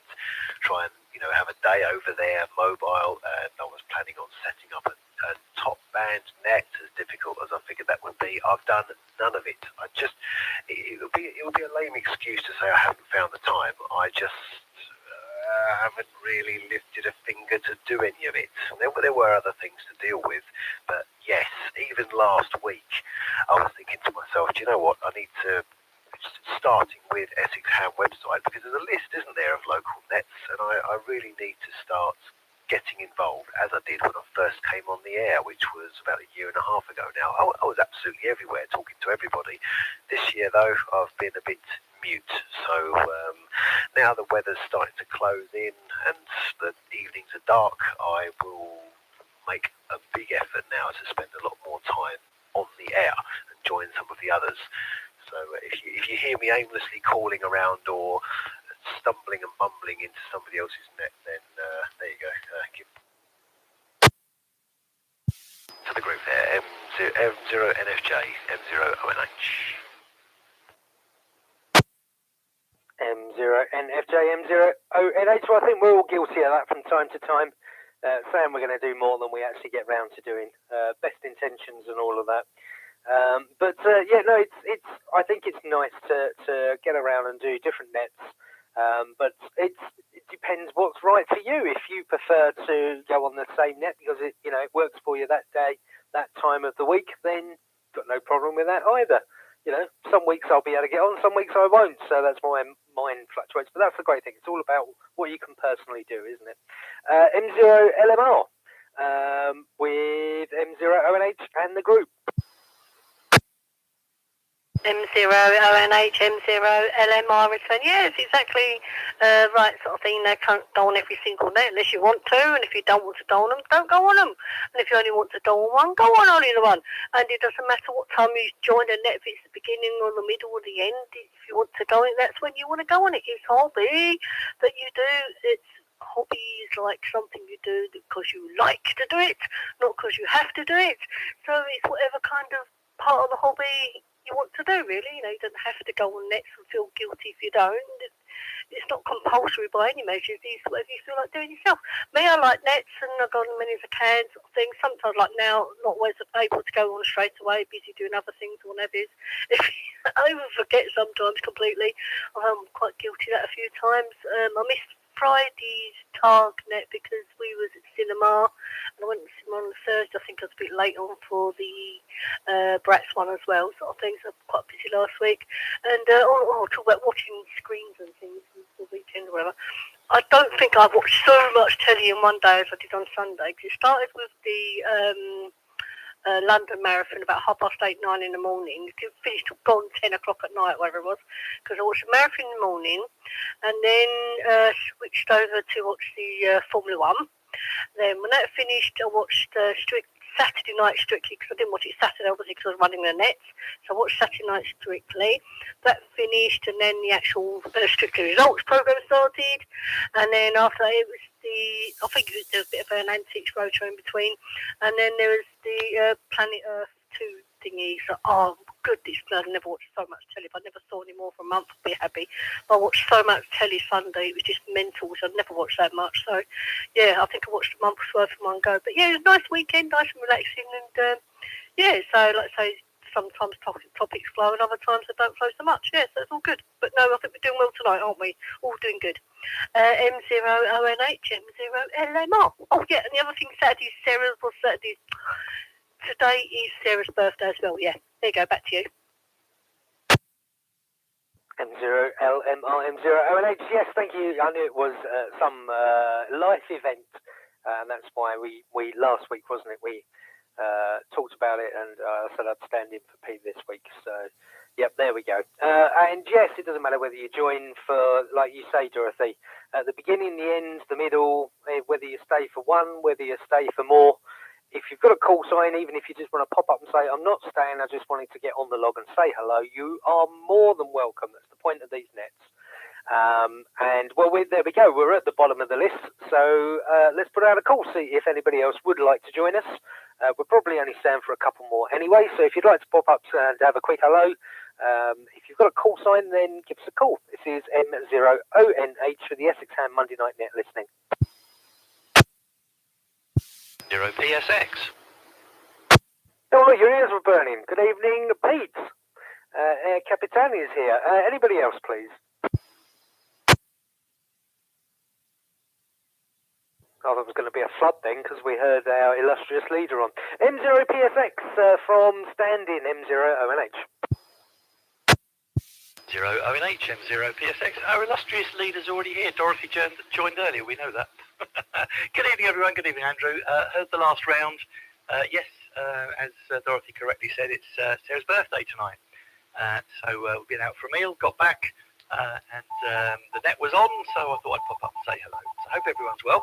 try and have a day over there mobile, and I was planning on setting up a top band net, as difficult as I figured that would be. I've done none of it. It would be a lame excuse to say I haven't found the time. I just haven't really lifted a finger to do any of it. There were other things to deal with, but yes, even last week I was thinking to myself, do you know what, I need to, starting with Essex Ham website, because there's a list, isn't there, of local nets, and I really need to start getting involved, as I did when I first came on the air, which was about a year and a half ago now. I was absolutely everywhere, talking to everybody. This year, though, I've been a bit mute. So now the weather's starting to close in and the evenings are dark, I will make a big effort now to spend a lot more time on the air and join some of the others. So if you hear me aimlessly calling around or stumbling and mumbling into somebody else's net, then there you go. To the group there, M0NFJ, M0ONH. M0NFJ, M0ONH. Well, I think we're all guilty of that from time to time, saying we're going to do more than we actually get round to doing. Best intentions and all of that. It's. I think it's nice to get around and do different nets. But it depends what's right for you. If you prefer to go on the same net because it works for you that day, that time of the week, then got no problem with that either. Some weeks I'll be able to get on, some weeks I won't. So that's why mine fluctuates. But that's the great thing. It's all about what you can personally do, isn't it? M0LMR with M0ONH and the group. M0ONH, M0LMR return. Yes, exactly right sort of thing. They can't go on every single net unless you want to, and if you don't want to go on them, don't go on them. And if you only want to go on one, go on only the one. And it doesn't matter what time you join a net, if it's the beginning or the middle or the end. If you want to go on it, that's when you want to go on it. It's a hobby that you do. Hobby is like something you do because you like to do it, not because you have to do it. So it's whatever kind of part of the hobby you want to do, really. You don't have to go on nets and feel guilty if you don't. It's not compulsory by any measure. It's whatever you feel like doing yourself. Me, I like nets, and I've got many as I can, sort of thing. Sometimes, like now, not always able to go on straight away, busy doing other things or whatever it is. I even forget sometimes completely. I'm quite guilty of that a few times. I missed Friday's Targ net because we was at cinema, and I went to cinema on the Thursday. I think I was a bit late on for the Bratz one as well, sort of thing. So I was quite busy last week. And I'll talk about watching screens and things the weekend or whatever. I don't think I've watched so much telly in one day as I did on Sunday, because it started with the London Marathon about 8:30, 9 in the morning. It finished gone 10 o'clock at night, whatever it was, because I watched the marathon in the morning, and then switched over to watch the Formula One. Then when that finished, I watched Saturday night strictly, because I didn't watch it Saturday obviously because I was running the nets. So I watched Saturday night strictly. That finished, and then the actual Strictly Results program started, and then after that it was I think there was a bit of an antiques roadshow in between, and then there was the Planet Earth 2 thingy. So, oh goodness, I never watched so much telly. If I never saw any more for a month, I'd be happy. But I watched so much telly Sunday, it was just mental. So I'd never watched that much. So yeah, I think I watched a month's worth in one go. But yeah, it was a nice weekend, nice and relaxing, and yeah. So like I say, sometimes topics flow, and other times they don't flow so much. Yeah, so it's all good. But no, I think we're doing well tonight, aren't we? All doing good. M0ONH, M0LMR. Oh yeah, and the other thing, Saturday's Sarah's was Saturday's today is Sarah's birthday as well. Yeah, there you go, back to you. M0LMRM0ONH, yes, thank you. I knew it was some life event, and that's why we last week, wasn't it? We talked about it, and I said I'd stand in for Pete this week. So, yep, there we go. And yes, it doesn't matter whether you join for, like you say, Dorothy, at the beginning, the end, the middle, whether you stay for one, whether you stay for more. If you've got a call sign, even if you just want to pop up and say, I'm not staying, I just wanted to get on the log and say hello, you are more than welcome. That's the point of these nets. And, well, there we go. We're at the bottom of the list. So let's put out a call, see if anybody else would like to join us. We're probably only staying for a couple more anyway. So if you'd like to pop up and have a quick hello, if you've got a call sign, then give us a call. This is M0ONH for the Essex Ham Monday Night Net listening. 0PSX. Oh, your ears were burning. Good evening, Pete. Capitani is here. Anybody else, please? Oh, there was going to be a flood then because we heard our illustrious leader on. M0PSX from stand-in M0ONH. 0ONH, M0PSX. Our illustrious leader's already here. Dorothy joined earlier, we know that. Good evening, everyone. Good evening, Andrew. Heard the last round. Yes, as Dorothy correctly said, it's Sarah's birthday tonight. So we've been out for a meal, got back, and the net was on, so I thought I'd pop up and say hello. So I hope everyone's well.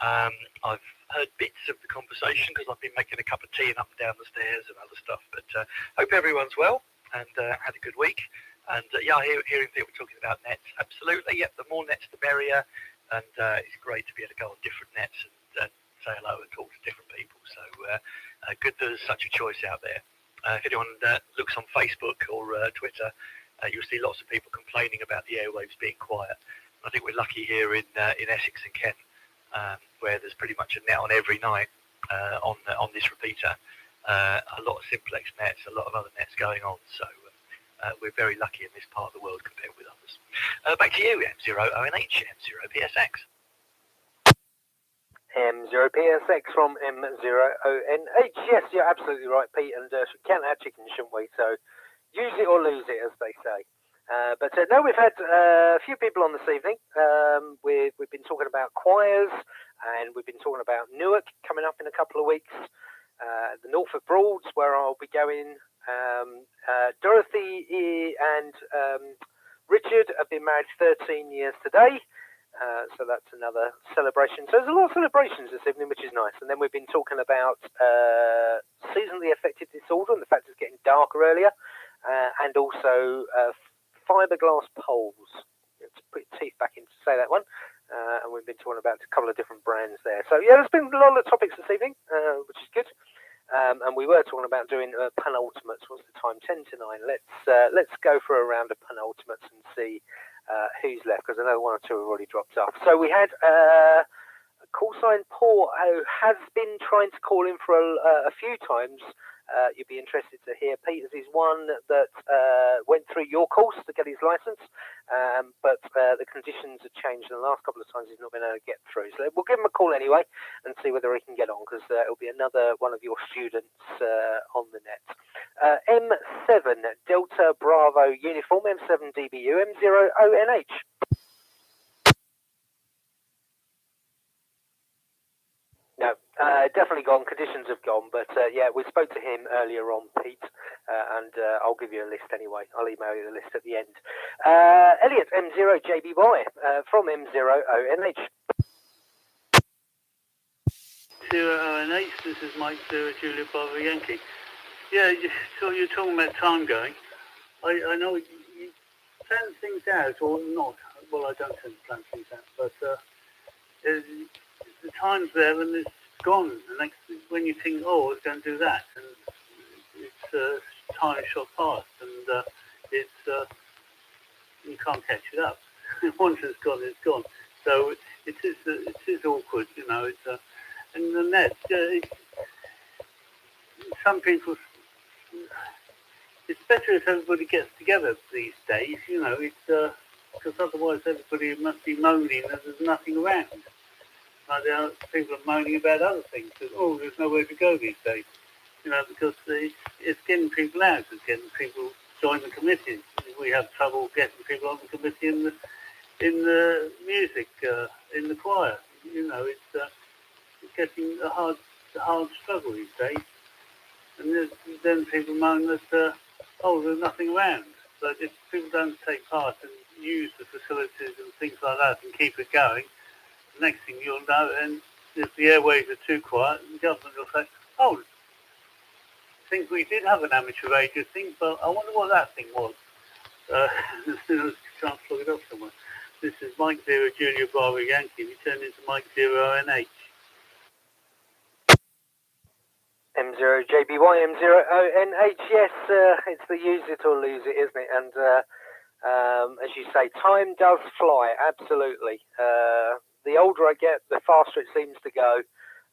I've heard bits of the conversation because I've been making a cup of tea and up and down the stairs and other stuff, but hope everyone's well and had a good week. And yeah, hearing people talking about nets, absolutely. Yep, the more nets, the merrier. And it's great to be able to go on different nets and say hello and talk to different people. So good there's such a choice out there. If anyone looks on Facebook or Twitter, you'll see lots of people complaining about the airwaves being quiet. I think we're lucky here in Essex and Kent, where there's pretty much a net on every night on this repeater. A lot of simplex nets, a lot of other nets going on. So we're very lucky in this part of the world compared with others. Back to you, M0ONH, M0PSX. M0PSX from M0ONH. Yes, you're absolutely right, Pete. And we can't have chicken, shouldn't we? So use it or lose it, as they say. But no, we've had a few people on this evening. We've been talking about choirs, and we've been talking about Newark coming up in a couple of weeks. The Norfolk Broads, where I'll be going. Dorothy and Richard have been married 13 years today. So that's another celebration. So there's a lot of celebrations this evening, which is nice. And then we've been talking about seasonally affected disorder and the fact it's getting darker earlier, and also fiberglass poles. To put your teeth back in to say that one. And we've been talking about a couple of different brands there. So yeah, there's been a lot of topics this evening, which is good. And we were talking about doing penultimates. What's the time? 10 to 9. Let's go for a round of penultimates and see who's left, because I know one or two have already dropped off. So we had call sign Paul, who has been trying to call in for a few times. You'd be interested to hear Peter's is one that went through your course to get his license, but the conditions have changed, and the last couple of times he's not been able to get through. So we'll give him a call anyway and see whether he can get on, because it'll be another one of your students on the net. M7 Delta Bravo Uniform, M7 DBU, M0ONH. No, definitely gone. Conditions have gone, but yeah, we spoke to him earlier on, Pete, and I'll give you a list anyway. I'll email you the list at the end. Elliot, M0JBY from M0ONH. 0ONH, this is Mike 0 Julia Bravo Yankee. Yeah, so you're talking about time going. I know you plan things out or not. Well, I don't tend to plan things out, but the time's there and it's gone. And next, when you think, oh, I was going to do that, and it's time shot past, and it's you can't catch it up. Once it's gone, it's gone. So it is awkward, you know. It's and the net. Some people. It's better if everybody gets together these days, you know. It's because otherwise everybody must be moaning that there's nothing around. Like people are moaning about other things. That, oh, there's nowhere to go these days. because it's getting people out, it's getting people join the committee. We have trouble getting people on the committee in the music, in the choir. It's getting a hard struggle these days. And then people moan that, there's nothing around. But if people don't take part and use the facilities and things like that and keep it going, the next thing you'll know, and if the airwaves are too quiet, the government will say, I think we did have an amateur radio thing, but I wonder what that thing was. Can't plug it up somewhere. This is Mike 0 Julia Bravo Yankee. We turn into Mike 0 NH. M0 JBY, M0 ONH, yes, it's the use it or lose it, isn't it? And as you say, time does fly, absolutely. The older I get, the faster it seems to go.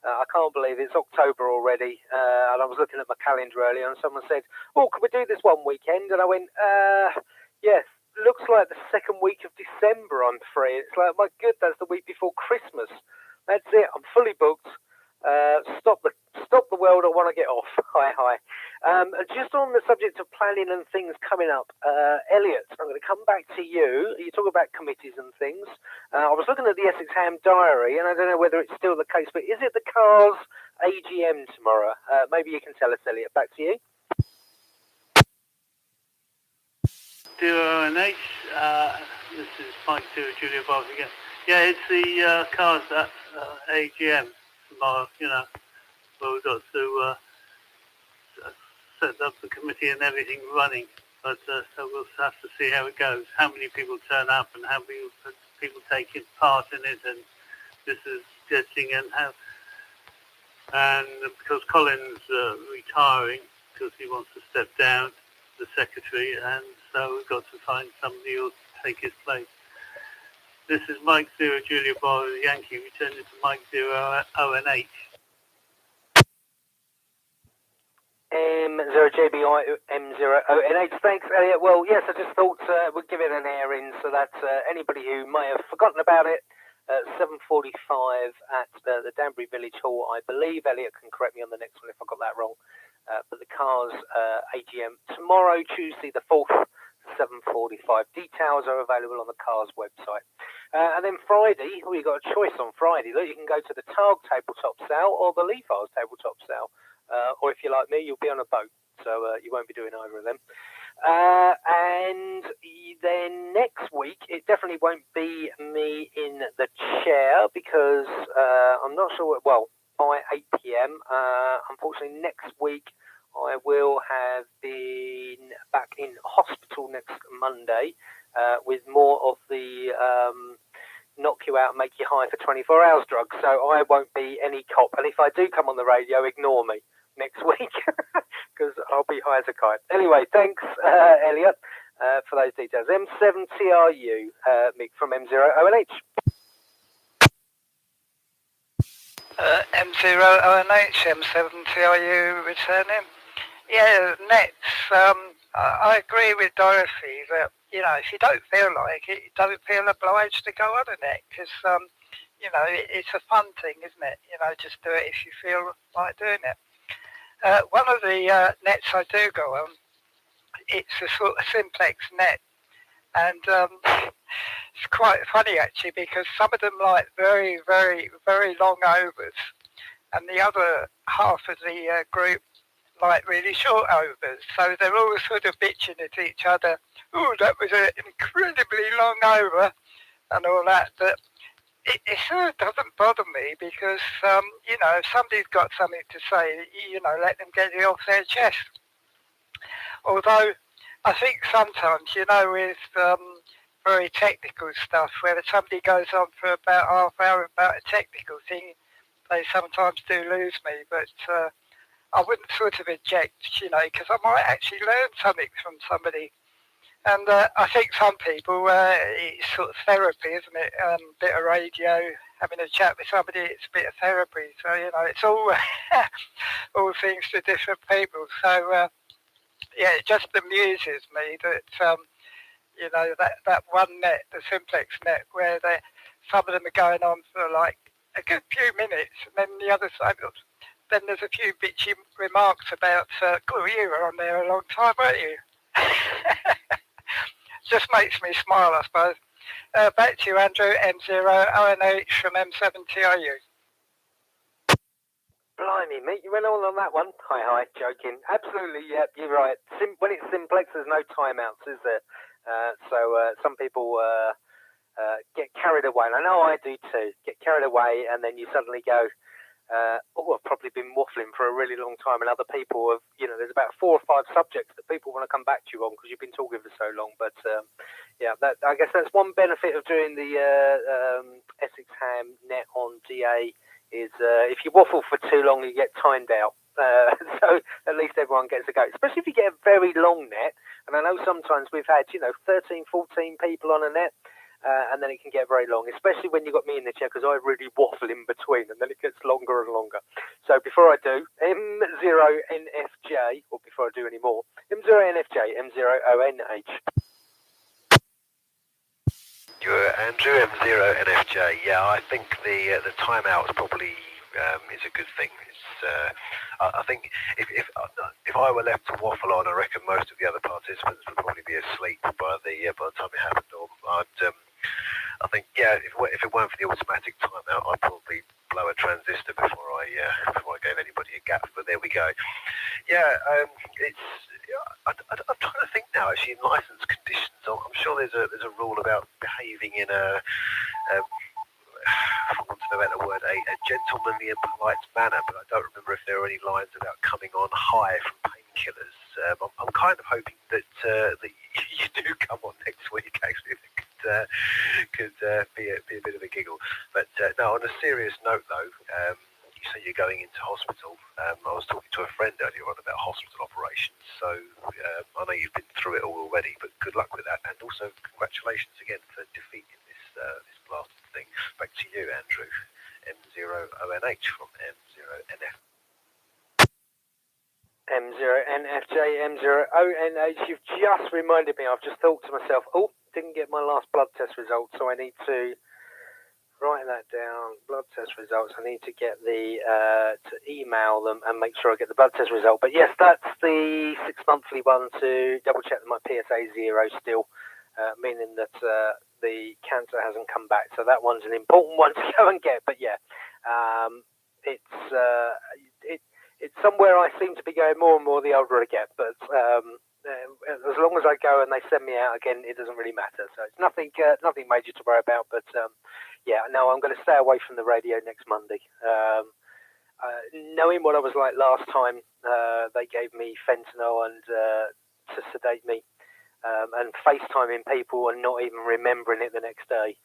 I can't believe it's October already, and I was looking at my calendar earlier and someone said, can we do this one weekend? And I went, yes, looks like the second week of December I'm free. It's like, my good, that's the week before Christmas. That's it, I'm fully booked. Stop the world, I want to get off. Hi. Just on the subject of planning and things coming up, Elliot, I'm going to come back to you. You talk about committees and things. I was looking at the Essex Ham diary, and I don't know whether it's still the case, but is it the Cars AGM tomorrow? Maybe you can tell us, Elliot. Back to you. Duo and H, this is Mike 2 Julia Bob again. Yeah, it's the Cars AGM tomorrow, where we've got to set up the committee and everything running. But so we'll have to see how it goes, how many people turn up and how many people take part in it, and this is getting and because Colin's retiring because he wants to step down, the secretary, and so we've got to find somebody who'll take his place. This is Mike 0 Julia Bravo Yankee, returning to Mike 0 ONH. M0 JBI, M0 ONH. Thanks, Elliot. Well, yes, I just thought we'd give it an airing so that anybody who may have forgotten about it, 7:45 at the Danbury Village Hall, I believe. Elliot can correct me on the next one if I got that wrong. But the Cars AGM tomorrow, Tuesday the 4th, 7:45. Details are available on the Cars website. And then Friday, you've got a choice on Friday. Look, you can go to the Targ tabletop sale or the Leafars tabletop sale. Or if you're like me, you'll be on a boat, so you won't be doing either of them. And then next week, it definitely won't be me in the chair because I'm not sure, by 8 p.m. Unfortunately, next week, I will have been back in hospital next Monday with more of the knock you out and make you high for 24 hours drugs. So I won't be any cop. And if I do come on the radio, ignore me next week because I'll be high as a kite. Anyway, thanks, Elliot, for those details. M7TRU, Mick from M0ONH. M0ONH, M7TRU returning. Yeah, Nets, I agree with Dorothy that, if you don't feel like it, you don't feel obliged to go on a net because, it's a fun thing, isn't it? Just do it if you feel like doing it. One of the nets I do go on, it's a sort of simplex net, and it's quite funny actually because some of them like very, very, very long overs, and the other half of the group like really short overs. So they're all sort of bitching at each other. Oh, that was an incredibly long over, and all that. But it sort of doesn't bother me because, if somebody's got something to say, let them get it off their chest. Although, I think sometimes, with very technical stuff, where somebody goes on for about half hour about a technical thing, they sometimes do lose me. But I wouldn't sort of object, because I might actually learn something from somebody. And I think some people, it's sort of therapy, isn't it? A bit of radio, having a chat with somebody, it's a bit of therapy. So, it's all all things to different people. So, it just amuses me that, that one net, the simplex net, where some of them are going on for like a good few minutes, and then the other side, then there's a few bitchy remarks about, you were on there a long time, weren't you? Just makes me smile, I suppose. Back to you, Andrew, M0ONH from M7TIU. Blimey, mate, you went all on that one. Hi, joking. Absolutely, yeah, you're right. When it's simplex, there's no timeouts, is there? So some people get carried away, and I know I do too. Get carried away, and then you suddenly go, I've probably been waffling for a really long time, and other people have, there's about 4 or 5 subjects that people want to come back to you on because you've been talking for so long. But I guess that's one benefit of doing the Essex Ham net on DA is if you waffle for too long, you get timed out. So at least everyone gets a go, especially if you get a very long net. And I know sometimes we've had, 13, 14 people on a net. And then it can get very long, especially when you've got me in the chair, because I really waffle in between, and then it gets longer and longer. So before I do, M0NFJ, or before I do any more, M0NFJ, M0ONH. You're Andrew, M0NFJ. Yeah, I think the timeout probably is a good thing. I think if I were left to waffle on, I reckon most of the other participants would probably be asleep by the time it happened. I think if it weren't for the automatic timeout, I'd probably blow a transistor before I gave anybody a gap. But there we go. I'm trying to think now. Actually, in licence conditions, I'm sure there's a rule about behaving in a I want to know about the word, a gentlemanly and polite manner, but I don't remember if there are any lines about coming on high from painkillers. I'm kind of hoping that you do come on next week, actually. It could be a bit of a giggle. But no, on a serious note, though, you say you're going into hospital. I was talking to a friend earlier on about hospital operations, so I know you've been through it all already, but good luck with that, and also congratulations again for defeating this blasted thing. Back to you, Andrew. M0ONH from M0NF. M0NFJ, M0ONH. You've just reminded me. I've just thought to myself, didn't get my last blood test results, so I need to write that down. Blood test results. I need to get to email them and make sure I get the blood test result. But yes, that's the 6-monthly one to double check that my PSA is 0 still, meaning that the cancer hasn't come back. So that one's an important one to go and get. But yeah, it's somewhere I seem to be going more and more the older I get. But as long as I go and they send me out again, it doesn't really matter. So it's nothing major to worry about. But no, I'm going to stay away from the radio next Monday. Knowing what I was like last time, they gave me fentanyl and to sedate me, and FaceTiming people and not even remembering it the next day.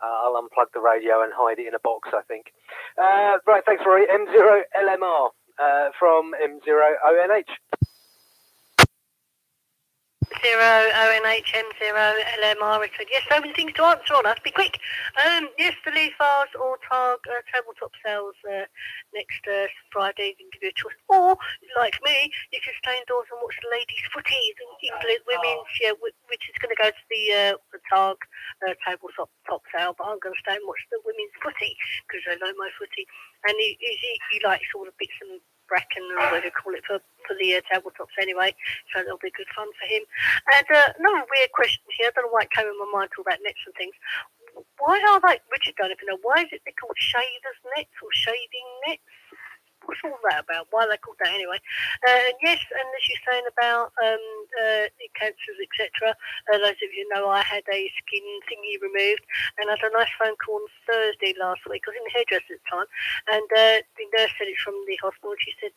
I'll unplug the radio and hide it in a box, I think. Right, thanks, Rory. M0LMR from M0ONH. 0ONH M0LMR. It said, yes, so many things to answer on us. Be quick. Yes, the Leafars or Targ tabletop sales next Friday. You can give you a choice. Or, like me, you can stay indoors and watch the ladies' footy, England women's, which is going to go to the Targ tabletop sale. But I'm going to stay and watch the women's footy because I know my footy. And he likes all the bits and bracken or whatever you call it for the tabletops anyway, so that'll be good fun for him. And another weird question here, I don't know why it came in my mind to talk about nets and things. Why are they, Richard don't even know, why is it they're called shavers nets or shaving nets? What's all that about? Why are they called that anyway? Yes, and as you're saying about cancers, etc. Those of you know I had a skin thingy removed, and I had a nice phone call on Thursday last week. I was in the hairdresser at the time, and the nurse said it's from the hospital. She said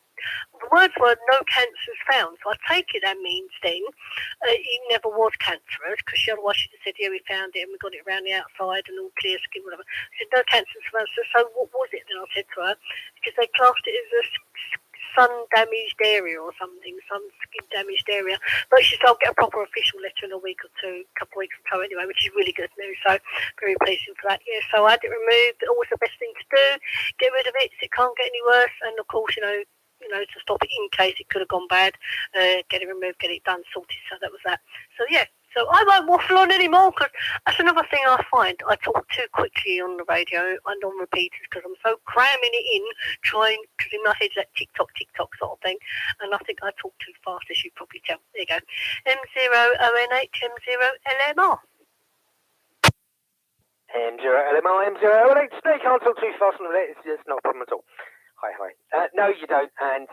the words were no cancers found. So I take it that means then he never was cancerous, because otherwise she'd have said, yeah, we found it and we got it around the outside and all clear skin, whatever. She said no cancers found. So what was it? Then I said to her, because they classed it as a sun-damaged area or something, some skin-damaged area. But she said, I'll get a proper official letter in a week or two, a couple of weeks or so anyway, which is really good news. So very pleasing for that. Yeah, so I had it removed. Always the best thing to do. Get rid of it so it can't get any worse. And of course, to stop it in case it could have gone bad. Get it removed, get it done, sorted. So that was that. So yeah. So I won't waffle on anymore, because that's another thing I find. I talk too quickly on the radio and on repeaters because I'm so cramming it in, because in my head's that tick-tock sort of thing, and I think I talk too fast, as you probably tell. There you go. M0ONH, M0LMR. M0LMR, M0LH. No, you can't talk too fast on it. It's not a problem at all. Hi. No, you don't. And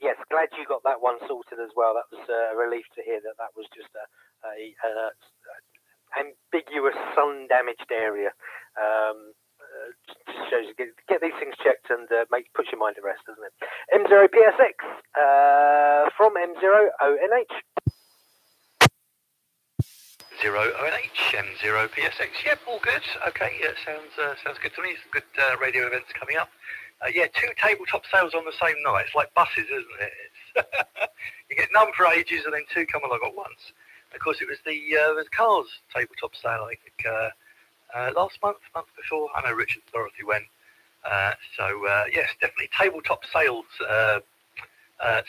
yes, glad you got that one sorted as well. That was a relief to hear that was just a ambiguous sun-damaged area. Just shows you get these things checked and puts your mind at rest, doesn't it? M0PSX from M0ONH. 0ONH, M0PSX. Yep, all good. Okay, yeah, sounds good to me. Some good radio events coming up. Yeah, 2 tabletop sales on the same night. It's like buses, isn't it? You get none for ages and then 2 come along at once. Of course, it was the Cars tabletop sale, I think, last month before. I know Richard and Dorothy went. So yes, definitely tabletop sales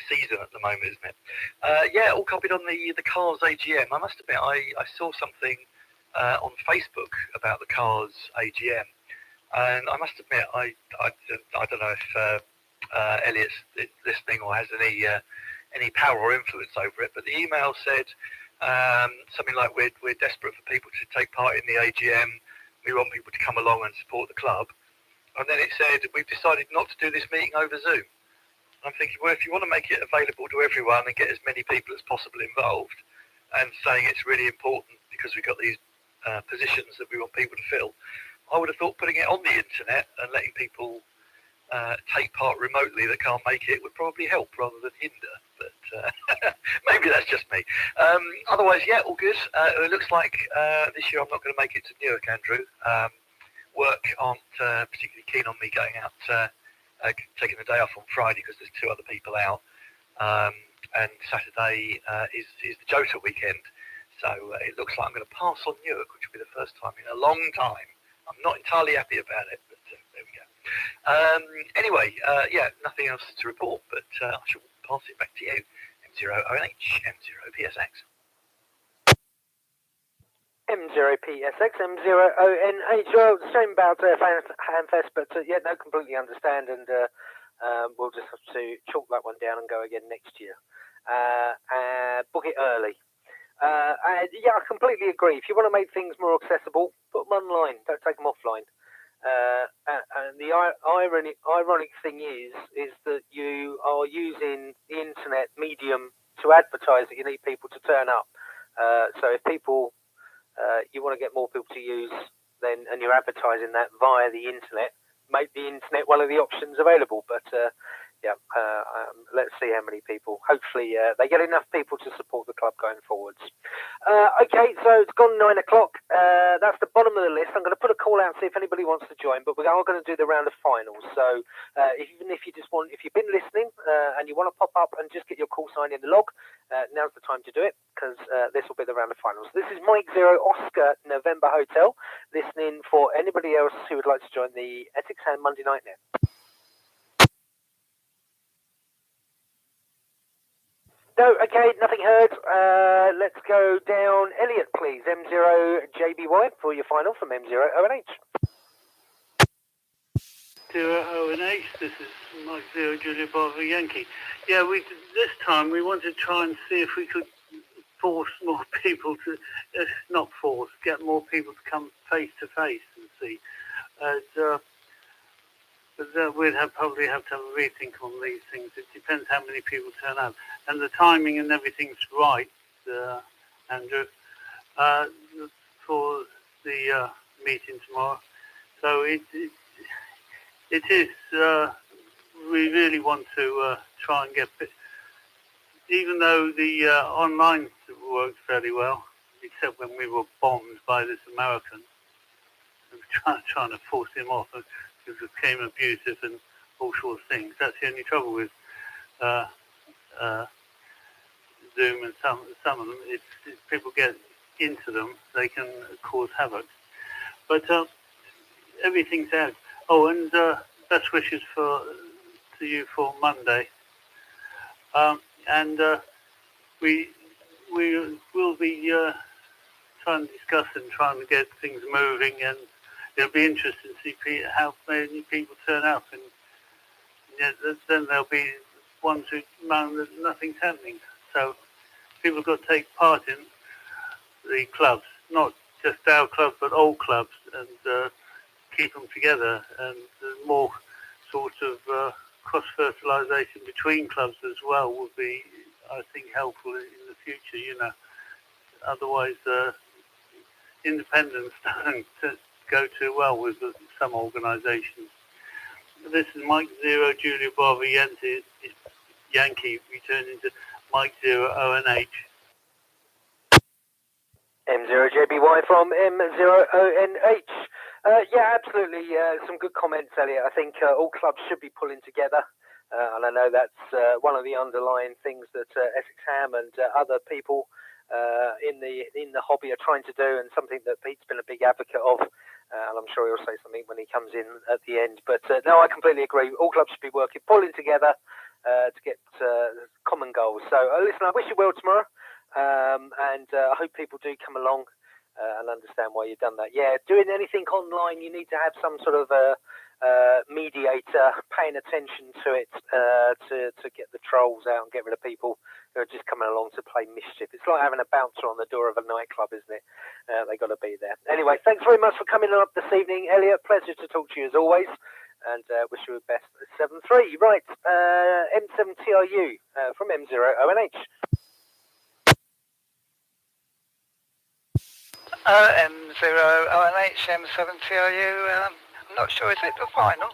season at the moment, isn't it? Yeah, all copied on the Cars AGM. I must admit, I saw something on Facebook about the Cars AGM, and I must admit, I don't know if Elliot's listening or has any power or influence over it, but the email said something like, we're desperate for people to take part in the AGM. We want people to come along and support the club. And then it said, we've decided not to do this meeting over Zoom. I'm thinking, well, if you want to make it available to everyone and get as many people as possible involved, and saying it's really important because we've got these positions that we want people to fill, I would have thought putting it on the internet and letting people take part remotely that can't make it would probably help rather than hinder. But maybe that's just me. Otherwise, yeah, all good. It looks like this year I'm not going to make it to Newark, Andrew. Work aren't particularly keen on me going out, taking the day off on Friday because there's 2 other people out. And Saturday is the Jota weekend. So it looks like I'm going to pass on Newark, which will be the first time in a long time. I'm not entirely happy about it, but there we go. Anyway, yeah, nothing else to report, but I shall pass it back to you. M0ONH, M0PSX. M0PSX, M0ONH. Well, shame about Hamfest, but yeah, no, completely understand, and we'll just have to chalk that one down and go again next year. Book it early. Yeah, I completely agree. If you want to make things more accessible, put them online. Don't take them offline. And the ironic thing is that you are using the internet medium to advertise that you need people to turn up. So if people, you want to get more people to use, then, and you're advertising that via the internet, make the internet one of the options available. But yeah, let's see how many people. Hopefully they get enough people to support the club going forwards. Okay, so it's gone 9 o'clock. That's the bottom of the list. I'm going to put a call out, see if anybody wants to join, but we are going to do the round of finals. So even if you if you've been listening and you want to pop up and just get your call sign in the log, now's the time to do it, because this will be the round of finals. This is Mike Zero Oscar November Hotel, listening for anybody else who would like to join the Essex Hand Monday Night Net. No, okay, nothing heard. Let's go down. Elliot, please. M0JBY for your final from M0ONH. 0ONH, this is Mike 0 Julia Bravo Yankee. Yeah, this time we wanted to try and see if we could force more people to, not force, get more people to come face to face and see. But we'd probably have to have a rethink on these things. It depends how many people turn up. And the timing and everything's right, Andrew, for the meeting tomorrow. So it is, we really want to try and get, even though the online worked fairly well, except when we were bombed by this American, trying to force him off. It became abusive and all sorts of things. That's the only trouble with Zoom and some of them. If people get into them, they can cause havoc. But everything's out. Oh, and best wishes to you for Monday. And we will be trying to discuss and trying to get things moving, and it'll be interesting to see how many people turn up, and then there'll be ones who moan that nothing's happening. So people have got to take part in the clubs, not just our club, but all clubs, and keep them together, and more sort of cross-fertilisation between clubs as well would be, I think, helpful in the future, Otherwise, independence doesn't go too well with some organisations. This is Mike Zero, Julia Bravo Yankee, returning to Mike Zero, ONH. M0JBY from M0ONH. Yeah, absolutely. Some good comments, Elliot. I think all clubs should be pulling together. And I know that's one of the underlying things that Essex Ham and other people in the hobby are trying to do, and something that Pete's been a big advocate of. And I'm sure he'll say something when he comes in at the end. But no, I completely agree. All clubs should be pulling together to get common goals. So listen, I wish you well tomorrow. And I hope people do come along and understand why you've done that. Yeah, doing anything online, you need to have some sort of mediator paying attention to it to get the trolls out and get rid of people who are just coming along to play mischief. It's like having a bouncer on the door of a nightclub, isn't it? They got to be there. Anyway, thanks very much for coming up this evening, Elliot. Pleasure to talk to you as always, and wish you the best at 7-3. Right, M7TRU from M0ONH. M0ONH, M7TRU, I'm not sure, is it the final?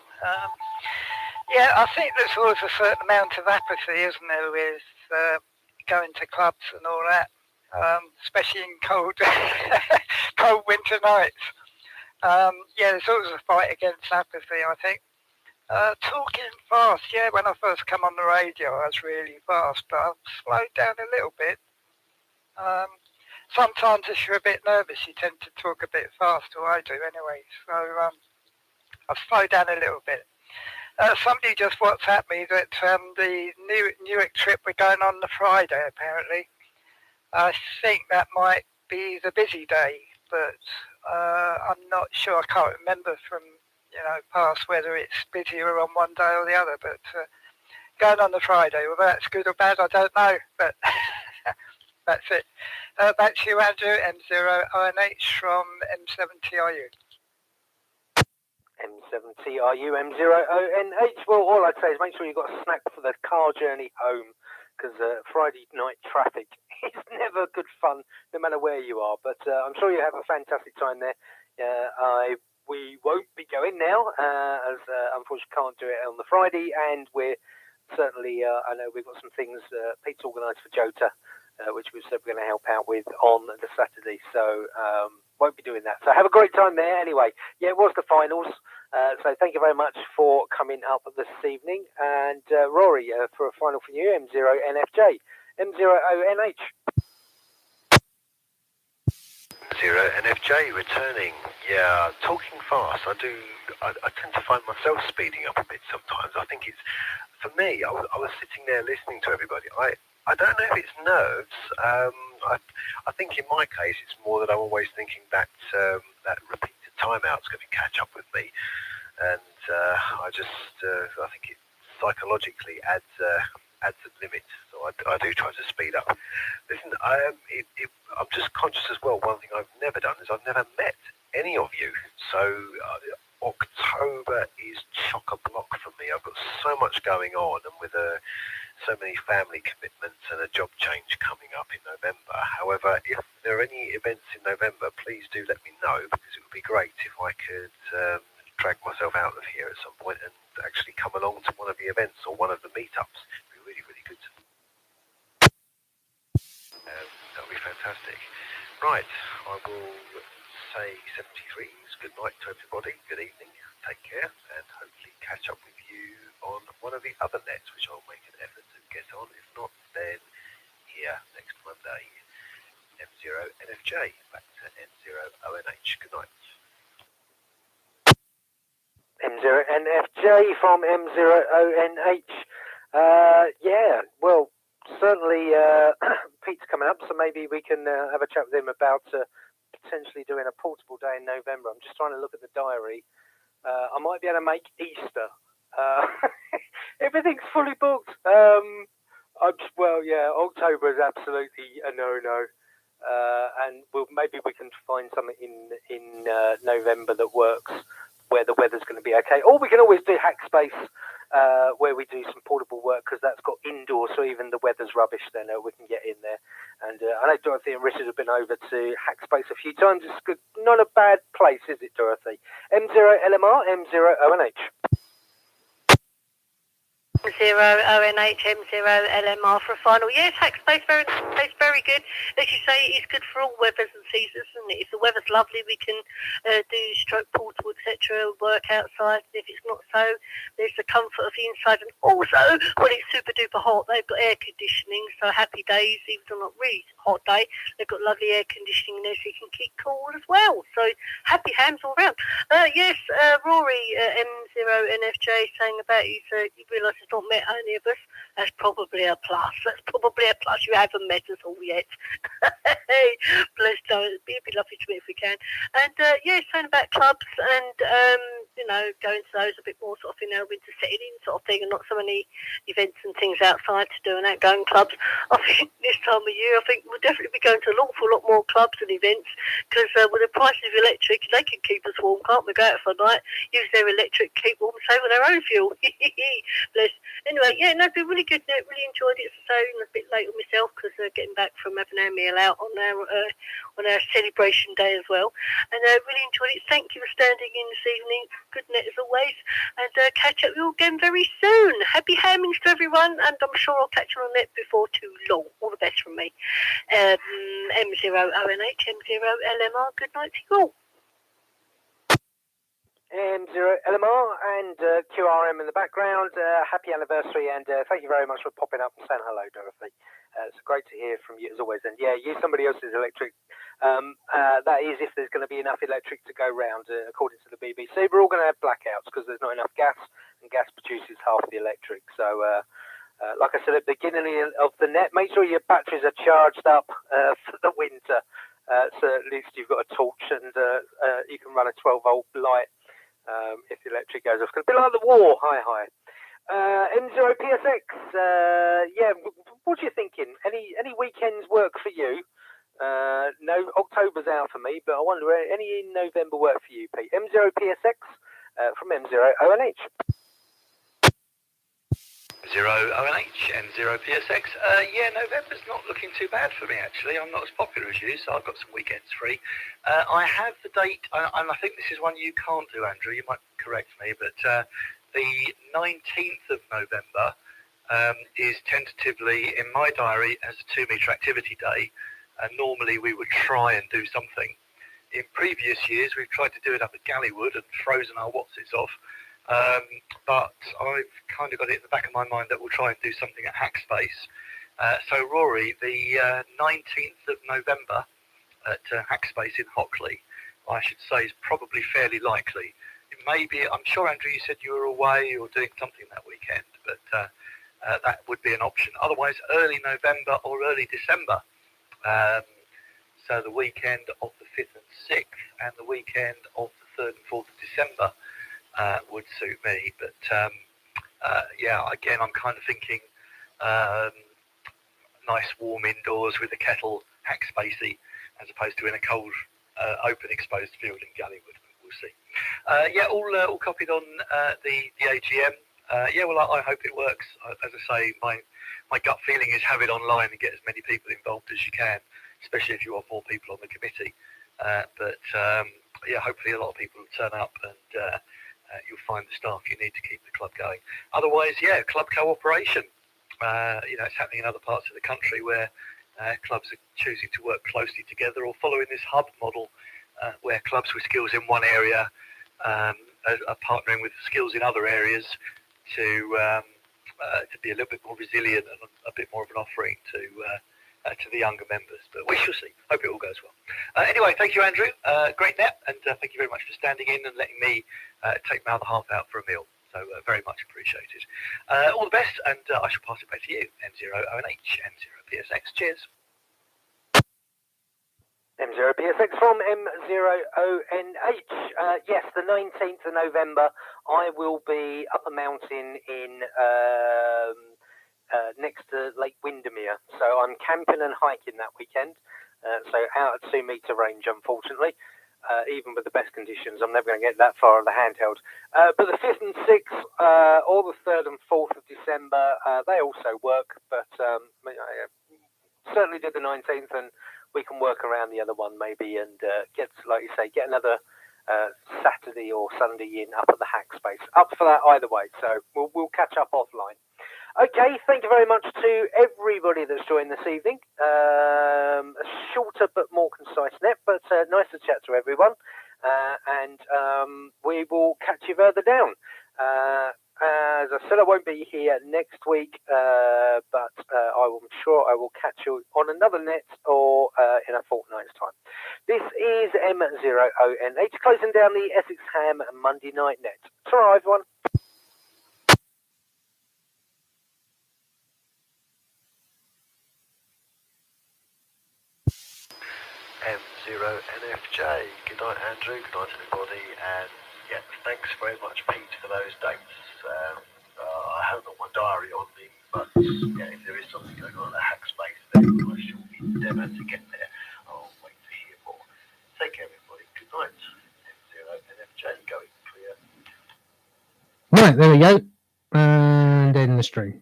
Yeah, I think there's always a certain amount of apathy, isn't there, with going to clubs and all that, especially in cold winter nights. Yeah, there's always a fight against apathy, I think. Talking fast, yeah, when I first come on the radio, I was really fast, but I've slowed down a little bit. Sometimes if you're a bit nervous, you tend to talk a bit faster, I do anyway, so I've slowed down a little bit. Somebody just WhatsApped me that the Newark trip we're going on the Friday, apparently. I think that might be the busy day, but I'm not sure. I can't remember from past whether it's busier on one day or the other, but going on the Friday, whether that's good or bad, I don't know, but that's it. Back to you, Andrew, M0ONH from M7TRU. M7TRU, M0ONH. Well, all I'd say is make sure you've got a snack for the car journey home, because Friday night traffic is never good fun, no matter where you are. But I'm sure you have a fantastic time there. We won't be going now, as unfortunately can't do it on the Friday, and we're certainly, I know we've got some things Pete's organised for Jota, which we said we're going to help out with on the Saturday, so won't be doing that. So have a great time there anyway. Yeah, it was the finals, so thank you very much for coming up this evening. And Rory, for a final from you, M0NFJ, M0ONH. 0NFJ returning. Yeah, talking fast. I tend to find myself speeding up a bit sometimes. I think it's, for me, I was sitting there listening to everybody. I don't know if it's nerves. I think in my case it's more that I'm always thinking that repeated timeout's going to catch up with me, and I think it psychologically adds a limit. So I do try to speed up. Listen, I'm just conscious as well. One thing I've never done is I've never met any of you. So October is chock-a-block for me. I've got so much going on, and with so many family commitments and a job change coming up in November. However, if there are any events in November, please do let me know, because it would be great if I could drag myself out of here at some point and actually come along to one of the events or one of the meetups. It would be really, really good. That would be fantastic. Right, I will say 73s. Good night to everybody. Good evening. Take care, and hopefully catch up with you on one of the other nets, which I'll make an effort to get on. If not, then here next Monday. M0NFJ, back to M0ONH. Good night. M0NFJ from M0ONH. Yeah, well, certainly Pete's coming up, so maybe we can have a chat with him about potentially doing a portable day in November. I'm just trying to look at the diary. I might be able to make Easter. Everything's fully booked. October is absolutely a no-no. And maybe we can find something in November that works, where the weather's going to be okay. Or we can always do Hackspace, where we do some portable work, because that's got indoors, so even the weather's rubbish, then we can get in there. And I know Dorothy and Richard have been over to Hackspace a few times. It's good, not a bad place, is it, Dorothy? M0LMR, M0ONH. M0ONH, M0LMR for a final. Yes, Hackspace very good. As you say, it's good for all weathers and seasons, isn't it? If the weather's lovely, we can do stroke portable, etc., work outside. If it's not so, there's the comfort of the inside. And also, when it's super duper hot, they've got air conditioning, so happy days, even though not really hot day, they've got lovely air conditioning there, so you can keep cool as well. So happy hams all round. Yes, Rory, M0NFJ, saying about you, so you realise it's not met any of us. That's probably a plus. You haven't met us all yet. Hey, bless you. It'd be lovely to meet if we can. And saying about clubs and going to those a bit more sort of winter setting in sort of thing, and not so many events and things outside to do and outgoing clubs. I think this time of year, we'll definitely be going to an awful lot more clubs and events, because with the price of electric, they can keep us warm, can't we? Go out for a night, use their electric, keep warm, save on their own fuel. Bless. Anyway, it's been really good. Really enjoyed it. So a bit late on myself, because getting back from having our meal out on our celebration day as well, and really enjoyed it. Thank you for standing in this evening. Good net as always, and catch up with you again very soon. Happy hammings to everyone, and I'm sure I'll catch you on net before too long. All the best from me. M0ONH, M0LMR. Good night to you all. M0LMR and QRM in the background. Happy anniversary, and thank you very much for popping up and saying hello, Dorothy. It's great to hear from you as always. And use somebody else's electric. That is if there's going to be enough electric to go round, according to the BBC. We're all going to have blackouts because there's not enough gas, and gas produces half the electric. So, like I said at the beginning of the net, make sure your batteries are charged up for the winter. So at least you've got a torch, and you can run a 12-volt light. If the electric goes off. It's going to be like the war. Hi. M0PSX, what are you thinking? Any weekends work for you? No, October's out for me, but I wonder, any in November work for you, Pete? M0PSX from M0ONH. 0ONH and 0PSX. November's not looking too bad for me, actually. I'm not as popular as you, so I've got some weekends free. I have the date, and I think this is one you can't do, Andrew. You might correct me, but the 19th of November is tentatively in my diary as a 2-metre activity day. Normally we would try and do something. In previous years, we've tried to do it up at Gallywood and frozen our whatsits off. But I've kind of got it in the back of my mind that we'll try and do something at Hackspace. So Rory, the 19th of November at Hackspace in Hockley, I should say, is probably fairly likely. It may be, I'm sure, Andrew, you said you were away or doing something that weekend, but that would be an option. Otherwise, early November or early December. So the weekend of the 5th and 6th and the weekend of the 3rd and 4th of December would suit me. But again, I'm kind of thinking nice warm indoors with a kettle, Hackspacey, as opposed to in a cold, open, exposed field in Gallywood. We'll see. All copied on the AGM. I hope it works. As I say, my gut feeling is have it online and get as many people involved as you can, especially if you want more people on the committee. Hopefully a lot of people will turn up, and you'll find the staff you need to keep the club going. Otherwise, club cooperation. It's happening in other parts of the country where clubs are choosing to work closely together or following this hub model where clubs with skills in one area are partnering with skills in other areas to be a little bit more resilient and a bit more of an offering to the younger members. But we shall see. Hope it all goes well. Anyway, thank you, Andrew. Great net, and thank you very much for standing in and letting me take my other half out for a meal. So very much appreciated. All the best, and I shall pass it back to you, M0ONH and 0PSX. Cheers. M0 GB3DA from M0ONH. Yes, the 19th of November, I will be up a mountain in next to Lake Windermere. So I'm camping and hiking that weekend. So out at 2 metre range, unfortunately. Even with the best conditions, I'm never going to get that far on the handheld. But the 5th and 6th, or the 3rd and 4th of December, they also work. But certainly did the 19th, and we can work around the other one maybe and get, like you say, get another Saturday or Sunday in up at the hack space. Up for that either way. So we'll catch up offline. Okay, thank you very much to everybody that's joined this evening. A shorter but more concise net, but nice to chat to everyone. And we will catch you further down. As I said, I won't be here next week, but I'm sure I will catch you on another net or in a fortnight's time. This is M0ONH closing down the Essex Ham Monday night net. Ta-ra, everyone. M0NFJ. Good night, Andrew. Good night, everybody. And yeah, thanks very much, Pete, for those dates. I haven't got my diary on me, but yeah, if there is something going on at the hack space, then I shall endeavour to get there. I'll wait to hear more. Take care, everybody. Good night. M0NFJ going clear. Right, there we go. And end the stream.